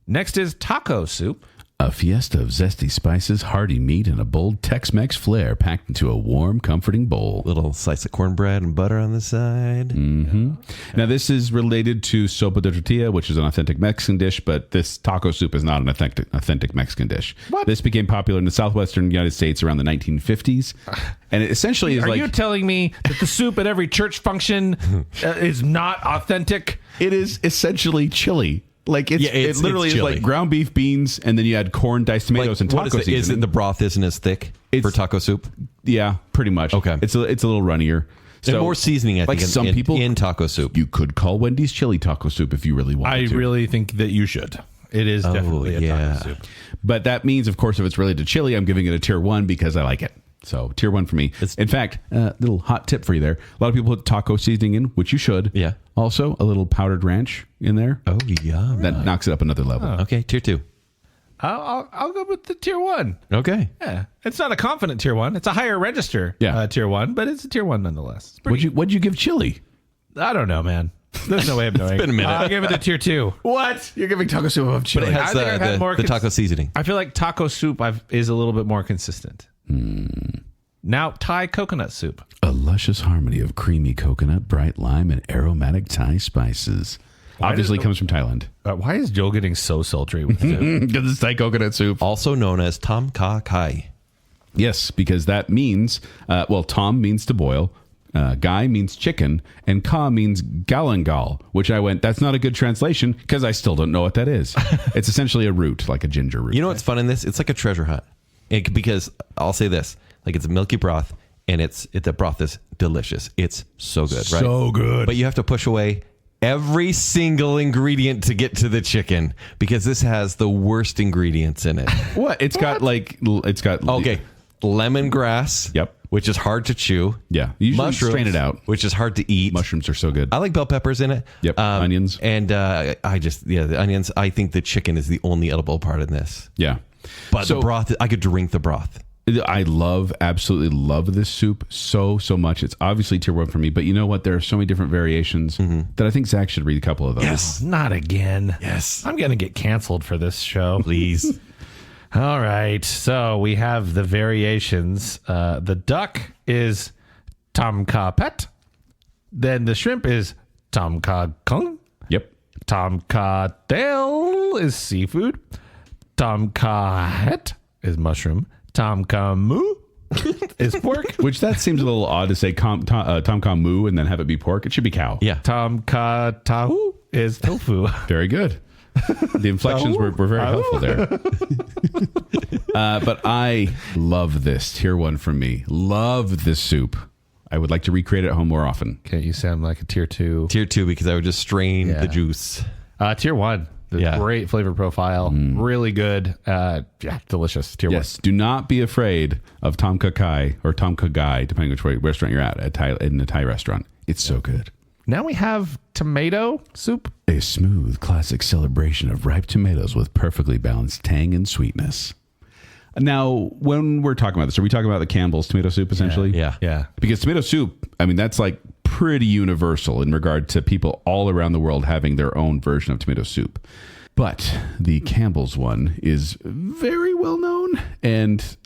S2: Next is taco soup.
S4: A fiesta of zesty spices, hearty meat, and a bold Tex-Mex flair packed into a warm, comforting bowl.
S3: Little slice of cornbread and butter on the side.
S4: Now, this is related to sopa de tortilla, which is an authentic Mexican dish, but this taco soup is not an authentic Mexican dish.
S2: What?
S4: This became popular in the southwestern United States around the 1950s. And it essentially is
S2: Are
S4: like...
S2: you telling me that the soup at every church function is not authentic?
S4: it is essentially chili. Like
S3: Yeah,
S4: it literally is
S3: chili.
S4: like ground beef, beans, and then you add corn, diced tomatoes, and
S3: what
S4: taco
S3: is it? Is
S4: seasoning.
S3: it the broth isn't as thick for
S4: It's-
S3: taco soup?
S4: Yeah, pretty much.
S3: Okay.
S4: It's a little runnier.
S3: And more seasoning, I
S4: like
S3: think,
S4: some people
S3: in taco soup.
S4: you could call Wendy's chili taco soup if you really wanted
S2: I
S4: to.
S2: really think that you should. It is definitely a
S3: yeah.
S2: taco soup.
S4: But that means, of course, if it's related to chili, I'm giving it a tier 1 because I like it. So tier 1 for me. In fact, little hot tip for you there. A lot of people put taco seasoning in, which you should.
S3: Yeah.
S4: Also, a little powdered ranch in there.
S3: Oh, yeah.
S4: That knocks it up another level.
S3: Okay, tier 2.
S2: I'll go with the tier 1.
S3: Okay.
S2: Yeah, it's not a confident tier 1. It's a higher register tier 1, but it's a tier 1 nonetheless.
S4: What'd you give chili?
S2: I don't know, man. There's no way of knowing.
S3: been a minute.
S2: I'll give it a tier 2.
S4: What? You're giving taco soup of
S3: But
S4: chili?
S3: it has
S2: I think I've had more
S3: the taco seasoning.
S2: I feel like taco soup is a little bit more consistent. Now, Thai coconut soup.
S4: A luscious harmony of creamy coconut, bright lime, and aromatic Thai spices. Obviously comes from Thailand.
S2: Why is Joel getting so sultry with soup?
S4: Because it's Thai coconut soup.
S3: Also known as Tom Kha Kai.
S4: Yes, because that means, Tom means to boil, Gai means chicken, and Ka means galangal, which I went, that's not a good translation because I still don't know what that is. It's essentially a root, like a ginger root.
S3: You know what's fun in this? It's like a treasure hunt. Because I'll say this, like it's a milky broth, and the broth is delicious. It's so good, right?
S4: So good.
S3: But you have to push away every single ingredient to get to the chicken because this has the worst ingredients in it.
S4: What? It's got
S3: Okay, lemongrass.
S4: Yep.
S3: Which is hard to chew.
S4: Yeah. You usually
S3: Mushrooms,
S4: strain it out.
S3: which is hard to eat.
S4: Mushrooms are so good.
S3: I like bell peppers in it.
S4: Yep. Onions.
S3: And the onions. I think the chicken is the only edible part in this.
S4: Yeah.
S3: But the broth, I could drink the broth.
S4: I absolutely love this soup so much. It's obviously tier 1 for me, but you know what? There are so many different variations that I think Zach should read a couple of those.
S3: Yes.
S2: Not again.
S3: Yes.
S2: I'm going to get canceled for this show.
S3: Please.
S2: All right. So we have the variations. The duck is Tom Kha Pet. Then the shrimp is Tom Kha Kung.
S4: Yep.
S2: Tom Kha Tail is seafood. Tom Kha Het is mushroom. Tom Kha Moo is pork.
S4: Which that seems a little odd to say Tom Kha Moo and then have it be pork. It should be cow.
S3: Yeah.
S2: Tom Kha Tahu is tofu.
S4: Very good. The inflections were very helpful there. But I love this. Tier 1 from me. Love this soup. I would like to recreate it at home more often.
S2: Okay, you sound like a tier 2.
S3: Tier 2 because I would just strain the juice.
S2: Tier 1. Great flavor profile. Really good. Delicious. Tier 1.
S4: Yes. Do not be afraid of Tom Kha Kai or Tom Kha Gai, depending which restaurant you're at in a Thai restaurant. It's so good.
S2: Now we have tomato soup.
S4: A smooth, classic celebration of ripe tomatoes with perfectly balanced tang and sweetness. Now, when we're talking about this, are we talking about the Campbell's tomato soup, essentially?
S3: Yeah.
S4: Because tomato soup, I mean, that's like pretty universal in regard to people all around the world having their own version of tomato soup. But the Campbell's one is very well known, and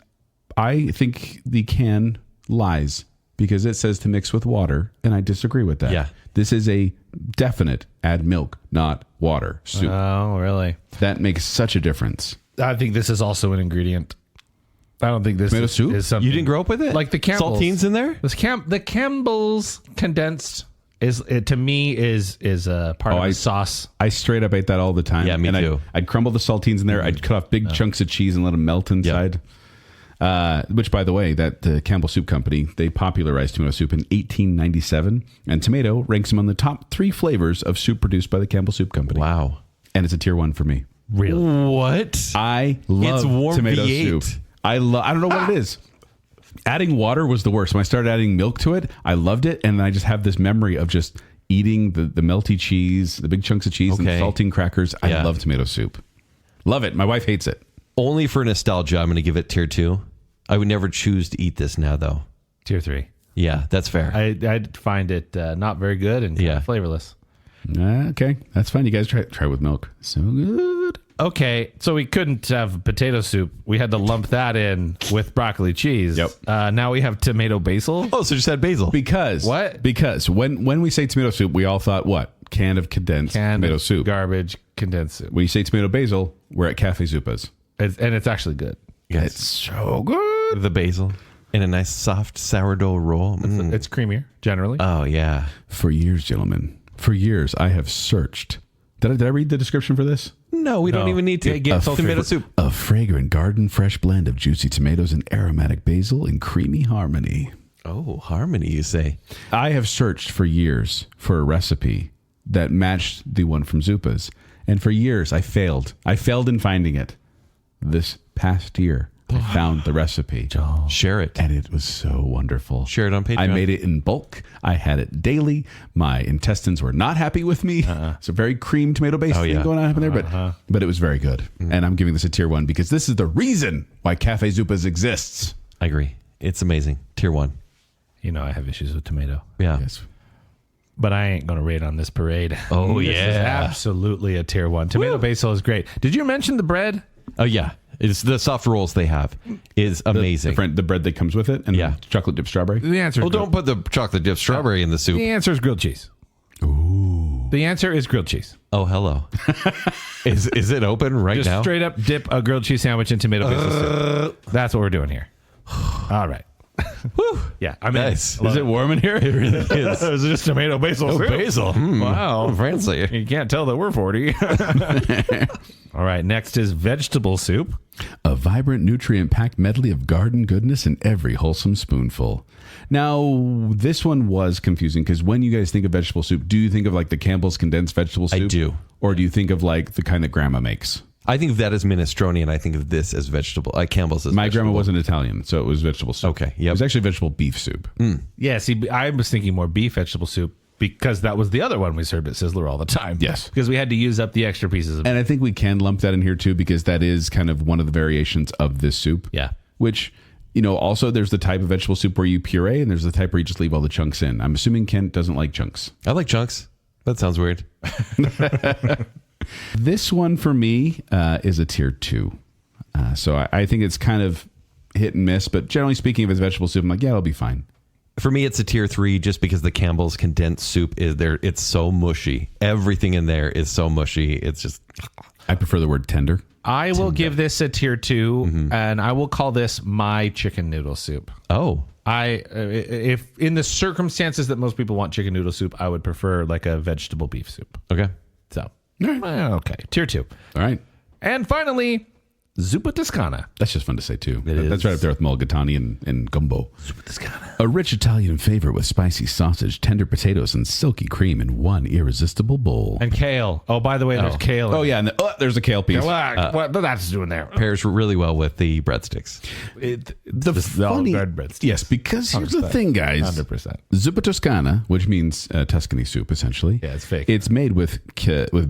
S4: I think the can lies because it says to mix with water, and I disagree with that.
S3: Yeah.
S4: This is a definite add milk, not water soup.
S2: Oh, really?
S4: That makes such a difference.
S2: I think this is also an ingredient. I don't think this
S4: Tomato soup?
S2: is something.
S3: You didn't grow up with it?
S2: Like the Campbell's.
S3: Saltines in there?
S2: The Campbell's condensed to me is a part of the sauce.
S4: I straight up ate that all the time.
S3: Yeah, me too.
S4: I'd crumble the saltines in there. I'd cut off big chunks of cheese and let them melt inside. Which, by the way, that the Campbell Soup Company, they popularized tomato soup in 1897. And tomato ranks among the top 3 flavors of soup produced by the Campbell Soup Company.
S3: Wow.
S4: And it's a tier 1 for me.
S2: Really?
S3: What?
S4: I love
S3: warm
S4: tomato
S3: V8.
S4: soup. I don't know what it is. Adding water was the worst. When I started adding milk to it, I loved it. And I just have this memory of just eating the melty cheese, the big chunks of cheese and saltine crackers. I love tomato soup. Love it. My wife hates it.
S3: Only for nostalgia, I'm going to give it tier 2. I would never choose to eat this now, though.
S2: Tier 3.
S3: Yeah, that's fair.
S2: I'd find it not very good and kind of flavorless.
S4: Okay, that's fine. You guys try with milk. So good.
S2: Okay, so we couldn't have potato soup. We had to lump that in with broccoli cheese.
S4: Yep.
S2: Now we have tomato basil.
S3: Oh, so just add basil.
S4: Because
S2: What?
S4: Because when we say tomato soup, we all thought what? Can of condensed tomato soup.
S2: Garbage condensed soup.
S4: When you say tomato basil, we're at Cafe Zupas.
S2: And it's actually good.
S3: Yes.
S4: It's so good.
S3: The basil in a nice soft sourdough roll.
S2: It's creamier, generally.
S3: Oh, yeah.
S4: For years, gentlemen, for years, I have searched. Did I read the description for this?
S3: No, we don't even need to.
S2: Get
S3: tomato soup.
S4: A fragrant garden fresh blend of juicy tomatoes and aromatic basil in creamy harmony.
S3: Oh, harmony, you say.
S4: I have searched for years for a recipe that matched the one from Zupa's. And for years, I failed. I failed in finding it. This past year, I found the recipe.
S3: Share it.
S4: And it was so wonderful.
S3: Share it on Patreon.
S4: I made it in bulk. I had it daily. My intestines were not happy with me. It's a very cream tomato-based thing going on there, but it was very good. And I'm giving this a tier 1 because this is the reason why Cafe Zupas exists.
S3: I agree. It's amazing. Tier 1.
S2: You know I have issues with tomato.
S3: Yeah.
S4: Yes.
S2: But I ain't going to rate on this parade.
S3: Oh,
S2: This
S3: yeah.
S2: is absolutely a tier 1. Tomato basil is great. Did you mention the bread?
S3: Oh, yeah. It's the soft rolls they have is amazing.
S4: The bread that comes with it and the chocolate dipped strawberry.
S2: The answer is
S3: Don't put the chocolate dipped strawberry in the soup.
S2: The answer is grilled cheese. Ooh. The answer is grilled cheese.
S3: Oh, hello. Is it open right
S2: Just
S3: now?
S2: straight up dip a grilled cheese sandwich in tomato basil soup. That's what we're doing here. All right.
S3: Whew.
S2: Yeah, I mean,
S3: Nice.
S2: is it warm in here? It really
S3: is.
S2: Is it just tomato basil soup?
S3: Basil.
S2: Wow.
S3: Fancy.
S2: You can't tell that we're 40. All right, next is vegetable soup.
S4: A vibrant, nutrient-packed medley of garden goodness in every wholesome spoonful. Now, this one was confusing because when you guys think of vegetable soup, do you think of like the Campbell's condensed vegetable soup?
S3: I do.
S4: Or do you think of like the kind that grandma makes?
S3: I think of that as minestrone, and I think of this as vegetable. Campbell's as
S4: My
S3: vegetable.
S4: grandma wasn't Italian, so it was vegetable soup.
S3: Okay, yep.
S4: It was actually vegetable beef soup.
S2: Yeah, see, I was thinking more beef vegetable soup because that was the other one we served at Sizzler all the time.
S4: Yes.
S2: Because we had to use up the extra pieces of
S4: And I think we can lump that in here too because that is kind of one of the variations of this soup.
S2: Yeah.
S4: Which, you know, also there's the type of vegetable soup where you puree and there's the type where you just leave all the chunks in. I'm assuming Kent doesn't like chunks.
S3: I like chunks. That sounds weird.
S4: This one for me is a tier 2. So I think it's kind of hit and miss, but generally speaking, if it's vegetable soup, I'm like, yeah, it'll be fine.
S3: For me, it's a tier 3 just because the Campbell's condensed soup is there. It's so mushy. Everything in there is so mushy. It's just.
S4: I prefer the word tender.
S2: I will give this a tier 2, and I will call this my chicken noodle soup.
S3: Oh.
S2: If in the circumstances that most people want chicken noodle soup, I would prefer like a vegetable beef soup.
S3: Okay.
S2: So, okay. Tier 2.
S4: All right.
S2: And finally, Zuppa Toscana.
S4: That's just fun to say, too.
S2: is.
S4: That's right up there with Mulligatawny and gumbo.
S2: Zuppa Toscana.
S4: A rich Italian favorite with spicy sausage, tender potatoes, and silky cream in one irresistible bowl.
S2: And kale. Oh, by the way, there's kale.
S4: Oh, yeah. And there's a kale piece.
S2: What that's doing there?
S3: Pairs really well with the breadsticks.
S4: Yes, because here's the thing, guys.
S2: 100%.
S4: Zuppa Toscana, which means Tuscany soup, essentially.
S2: Yeah, it's fake.
S4: It's made with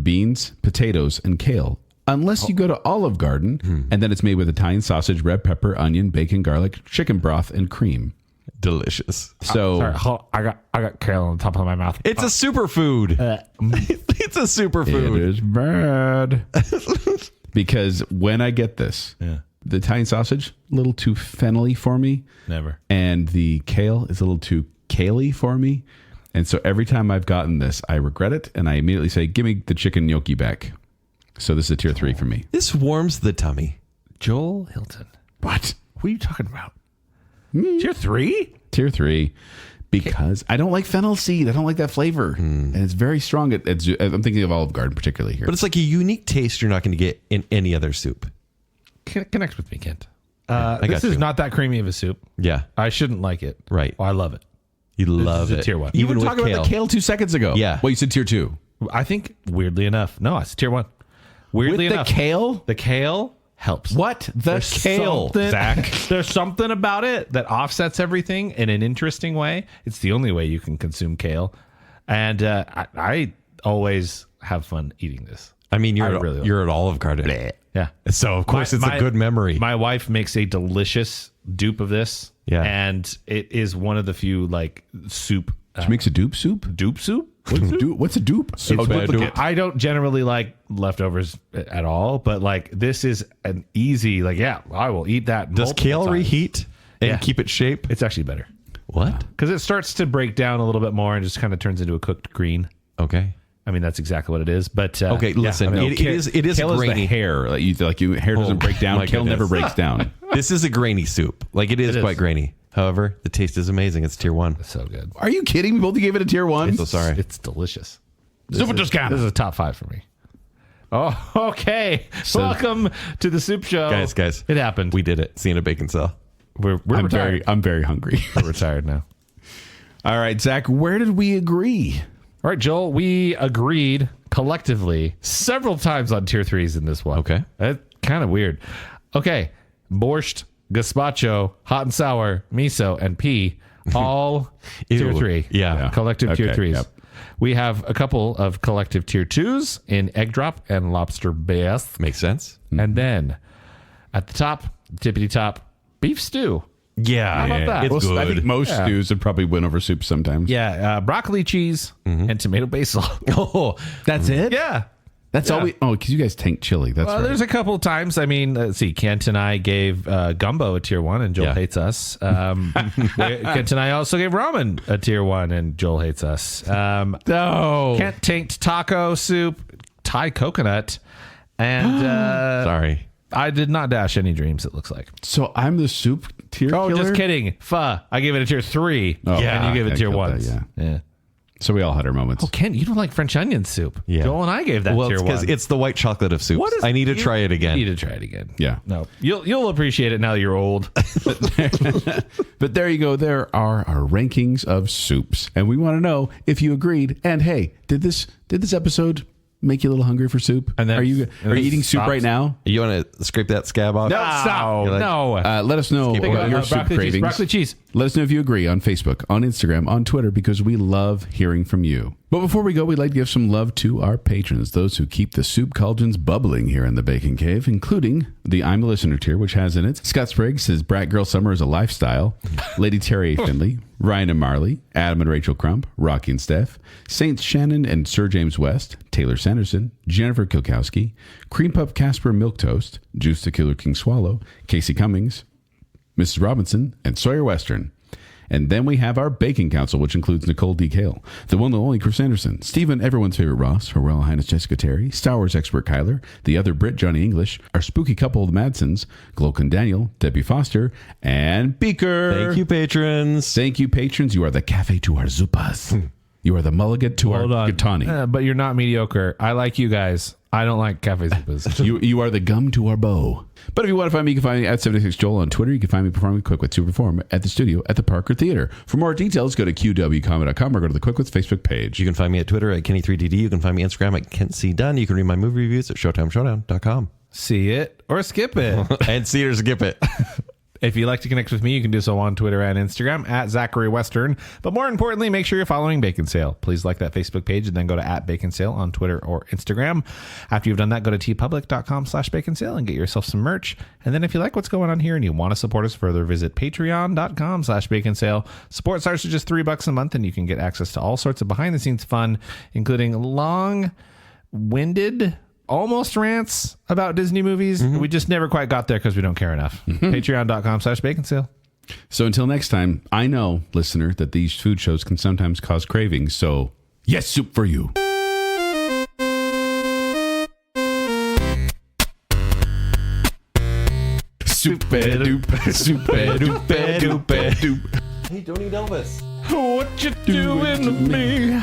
S4: beans, potatoes, and kale. Unless you go to Olive Garden, and then it's made with Italian sausage, red pepper, onion, bacon, garlic, chicken broth, and cream.
S3: Delicious.
S4: So
S2: Sorry, I got kale on the top of my mouth.
S3: It's a superfood. It's a superfood.
S4: it is bad. Because when I get this, the Italian sausage, a little too fennelly for me.
S2: Never.
S4: And the kale is a little too kale-y for me. And so every time I've gotten this, I regret it. And I immediately say, give me the chicken gnocchi back. So this is a tier 3 for me.
S3: This warms the tummy.
S2: Joel Hilton.
S4: What?
S2: What are you talking about? Tier 3?
S4: Tier 3. Because I don't like fennel seed. I don't like that flavor. And it's very strong. I'm thinking of Olive Garden particularly here.
S3: But it's like a unique taste you're not going to get in any other soup.
S2: Connect with me, Kent.
S3: I
S2: This
S3: got
S2: is
S3: you.
S2: not that creamy of a soup.
S3: Yeah.
S2: I shouldn't like it.
S3: Right.
S2: Oh, I love it.
S3: You love
S2: is a
S3: it.
S2: tier 1.
S4: you
S3: Even
S4: were
S3: with
S4: talking about the kale 2 seconds ago.
S3: Yeah.
S4: Well, you said tier 2.
S2: I think, weirdly enough, no, it's tier 1. Weirdly
S4: With
S2: enough,
S4: the kale?
S2: the kale helps.
S4: What? The
S2: There's
S4: kale,
S2: something-
S4: Zach.
S2: There's something about it that offsets everything in an interesting way. It's the only way you can consume kale. And I always have fun eating this.
S3: I mean,
S2: I really
S3: you're at Olive Garden.
S2: Yeah.
S3: So, of course, it's a good memory.
S2: My wife makes a delicious dupe of this.
S3: Yeah.
S2: And it is one of the few like soup.
S4: She makes a dupe soup?
S2: Dupe soup?
S4: What's a dupe?
S2: I don't generally like leftovers at all, but like this is an easy, like, yeah, I will eat that.
S3: Does
S2: multiple
S3: kale
S2: times.
S3: reheat and
S2: Yeah.
S3: keep its shape?
S2: It's actually better
S3: What?
S2: because it starts to break down a little bit more and just kind of turns into a cooked green.
S3: Okay.
S2: I mean, that's exactly what it is. But
S3: Okay, listen, it is
S4: Kale
S3: grainy.
S4: is the hair. Like your hair doesn't break down.
S3: my
S4: Kale
S3: goodness.
S4: never breaks down.
S3: This is a grainy soup. Like it is
S2: It
S3: quite
S2: is.
S3: grainy. However, the taste is amazing. It's tier 1.
S2: so good.
S4: Are you kidding? We both gave it a tier 1.
S3: So sorry.
S2: It's delicious.
S4: Zuppa Toscana.
S2: This is a top 5 for me. Oh, okay. Welcome to the soup show,
S3: Guys.
S2: It happened.
S3: We did it. Seeing a Baconsale.
S2: We're retired.
S4: I'm very hungry.
S2: We're retired now.
S4: All right, Zach, where did we agree?
S2: All right, Joel, we agreed collectively several times on tier 3s in this one.
S3: Okay.
S2: That's kind of weird. Okay. Borscht, gazpacho, hot and sour, miso, and pea, all tier
S3: Ew.
S2: 3.
S3: Yeah.
S2: Collective tier
S4: Okay,
S2: 3s.
S4: yep.
S2: We have a couple of collective tier 2s in egg drop and lobster bisque.
S3: Makes sense.
S2: And then at the top, tippity top, beef stew.
S3: Yeah.
S2: How about that?
S3: It's
S4: Well,
S3: good.
S4: I think most stews would probably win over soup sometimes.
S2: Yeah. Broccoli cheese and tomato basil.
S3: Oh,
S4: That's it?
S2: Yeah.
S4: That's all we... Oh, because you guys tank chili. That's
S2: Well,
S4: right.
S2: there's a couple of times. I mean, let's see. Kent and I gave gumbo a tier 1, and Joel
S3: Yeah.
S2: hates us. Kent and I also gave ramen a tier 1, and Joel hates us.
S4: No.
S2: Kent tanked taco soup, Thai coconut, and
S3: sorry.
S2: I did not dash any dreams, it looks like.
S4: So I'm the soup tier
S2: Oh,
S4: killer?
S2: just kidding. Pho. I gave it a tier 3.
S4: Oh,
S2: and you gave it
S4: I
S2: tier
S4: killed
S2: 1.
S4: that,
S2: Yeah.
S4: So we all had our moments.
S2: Oh, Kent, you don't like French onion soup.
S3: Yeah.
S2: Joel and I gave that
S3: Well,
S2: tier
S3: it's
S2: 1.
S3: because it's the white chocolate of soups.
S2: What is-
S3: I need to
S2: you-
S3: try it again.
S2: You need to try it again.
S4: Yeah.
S2: No, you'll appreciate it now that you're old.
S4: But there you go. There are our rankings of soups. And we want to know if you agreed. And hey, did this episode make you a little hungry for soup?
S2: And then-
S4: are you
S2: and then
S4: eating soup
S2: stops.
S4: right now?
S3: You want to scrape that scab off?
S2: No, stop.
S3: You're like-
S2: No.
S4: Let us know
S2: Take
S4: about
S2: a-
S4: your soup
S2: broccoli cheese,
S4: cravings.
S2: broccoli cheese.
S4: Let us know if you agree on Facebook, on Instagram, on Twitter, because we love hearing from you. But before we go, we'd like to give some love to our patrons, those who keep the soup cauldrons bubbling here in the Bacon Cave, including the I'm a Listener tier, which has in it Scott Spriggs says Brat Girl Summer is a lifestyle, Lady Terry Finley, Ryan and Marley, Adam and Rachel Crump, Rocky and Steph, Saint Shannon and Sir James West, Taylor Sanderson, Jennifer Kilkowski, Cream Puff Casper Milk Toast, Juice the Killer King Swallow, Casey Cummings, Mrs. Robinson, and Sawyer Western. And then we have our Baking Council, which includes Nicole D. Kale, the one and only Chris Anderson, Stephen, everyone's favorite Ross, Her Royal Highness Jessica Terry, Star Wars expert Kyler, the other Brit Johnny English, our spooky couple the Madsons, Gloken Daniel, Debbie Foster, and Beaker.
S3: Thank you, patrons.
S4: Thank you, patrons. You are the cafe to our zupas. You are the mulligat to our Gatani.
S2: But you're not mediocre. I like you guys. I don't like cafe zupas.
S4: You are the gum to our bow. But if you want to find me, you can find me at 76Joel on Twitter. You can find me performing Quick Wits Superform at the studio at the Parker Theater. For more details, go to qwcomedy.com or go to the Quick Wits Facebook page.
S3: You can find me at Twitter at Kenny3DD. You can find me on Instagram at KentCDunn. You can read my movie reviews at ShowtimeShowdown.com.
S2: See it or skip it.
S3: And see it or skip it.
S2: If you'd like to connect with me, you can do so on Twitter and Instagram at Zachary Western. But more importantly, make sure you're following Baconsale. Please like that Facebook page and then go to @Baconsale on Twitter or Instagram. After you've done that, go to tpublic.com/Baconsale and get yourself some merch. And then if you like what's going on here and you want to support us further, visit patreon.com/Baconsale. Support starts at just $3 a month and you can get access to all sorts of behind the scenes fun, including long-winded almost rants about Disney movies. We just never quite got there because we don't care enough. Patreon.com/Baconsale.
S4: So until next time, I know, listener, that these food shows can sometimes cause cravings. So, yes, soup for you.
S3: Super-duper-duper-duper-duper. Hey, don't eat Elvis.
S2: What you doing to me?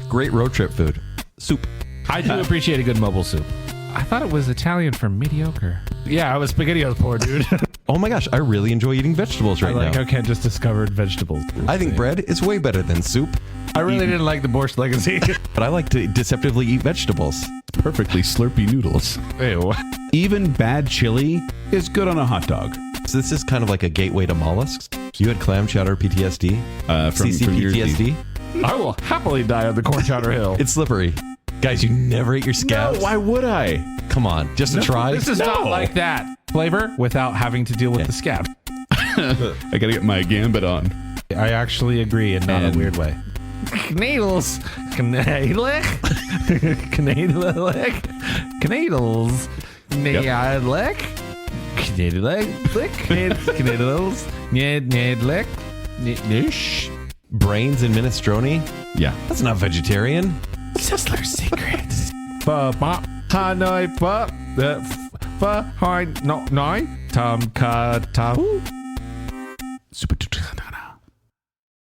S3: Great road trip food. Soup.
S2: I do appreciate a good mobile soup. I thought it was Italian for mediocre. Yeah, I was SpaghettiOs poor, dude.
S3: Oh my gosh, I really enjoy eating vegetables right
S2: I like
S3: now.
S2: how Ken just discovered vegetables.
S3: I think bread is way better than soup.
S2: I really didn't like the Borscht Legacy.
S3: But I like to deceptively eat vegetables.
S4: Perfectly slurpy noodles.
S2: Ew.
S4: Even bad chili is good on a hot dog.
S3: So this is kind of like a gateway to mollusks. You had clam chowder PTSD?
S4: From
S3: CCPTSD?
S2: I will happily die on the corn chowder hill.
S3: It's slippery. Guys, you never ate your scabs?
S4: No, why would I?
S3: Come on, just a try.
S2: This is not like that flavor without having to deal with the scab.
S4: I gotta get my gambit on.
S2: I actually agree in not a weird way. Knadles. Knadlick. Knadlick. Knadles. Knadlick. Knadlick. Knadlick. Knadlick.
S3: Brains and minestrone?
S4: Yeah.
S3: That's not vegetarian.
S2: Sizzler secrets. Hanoi nine. Tom ka ta.
S4: Super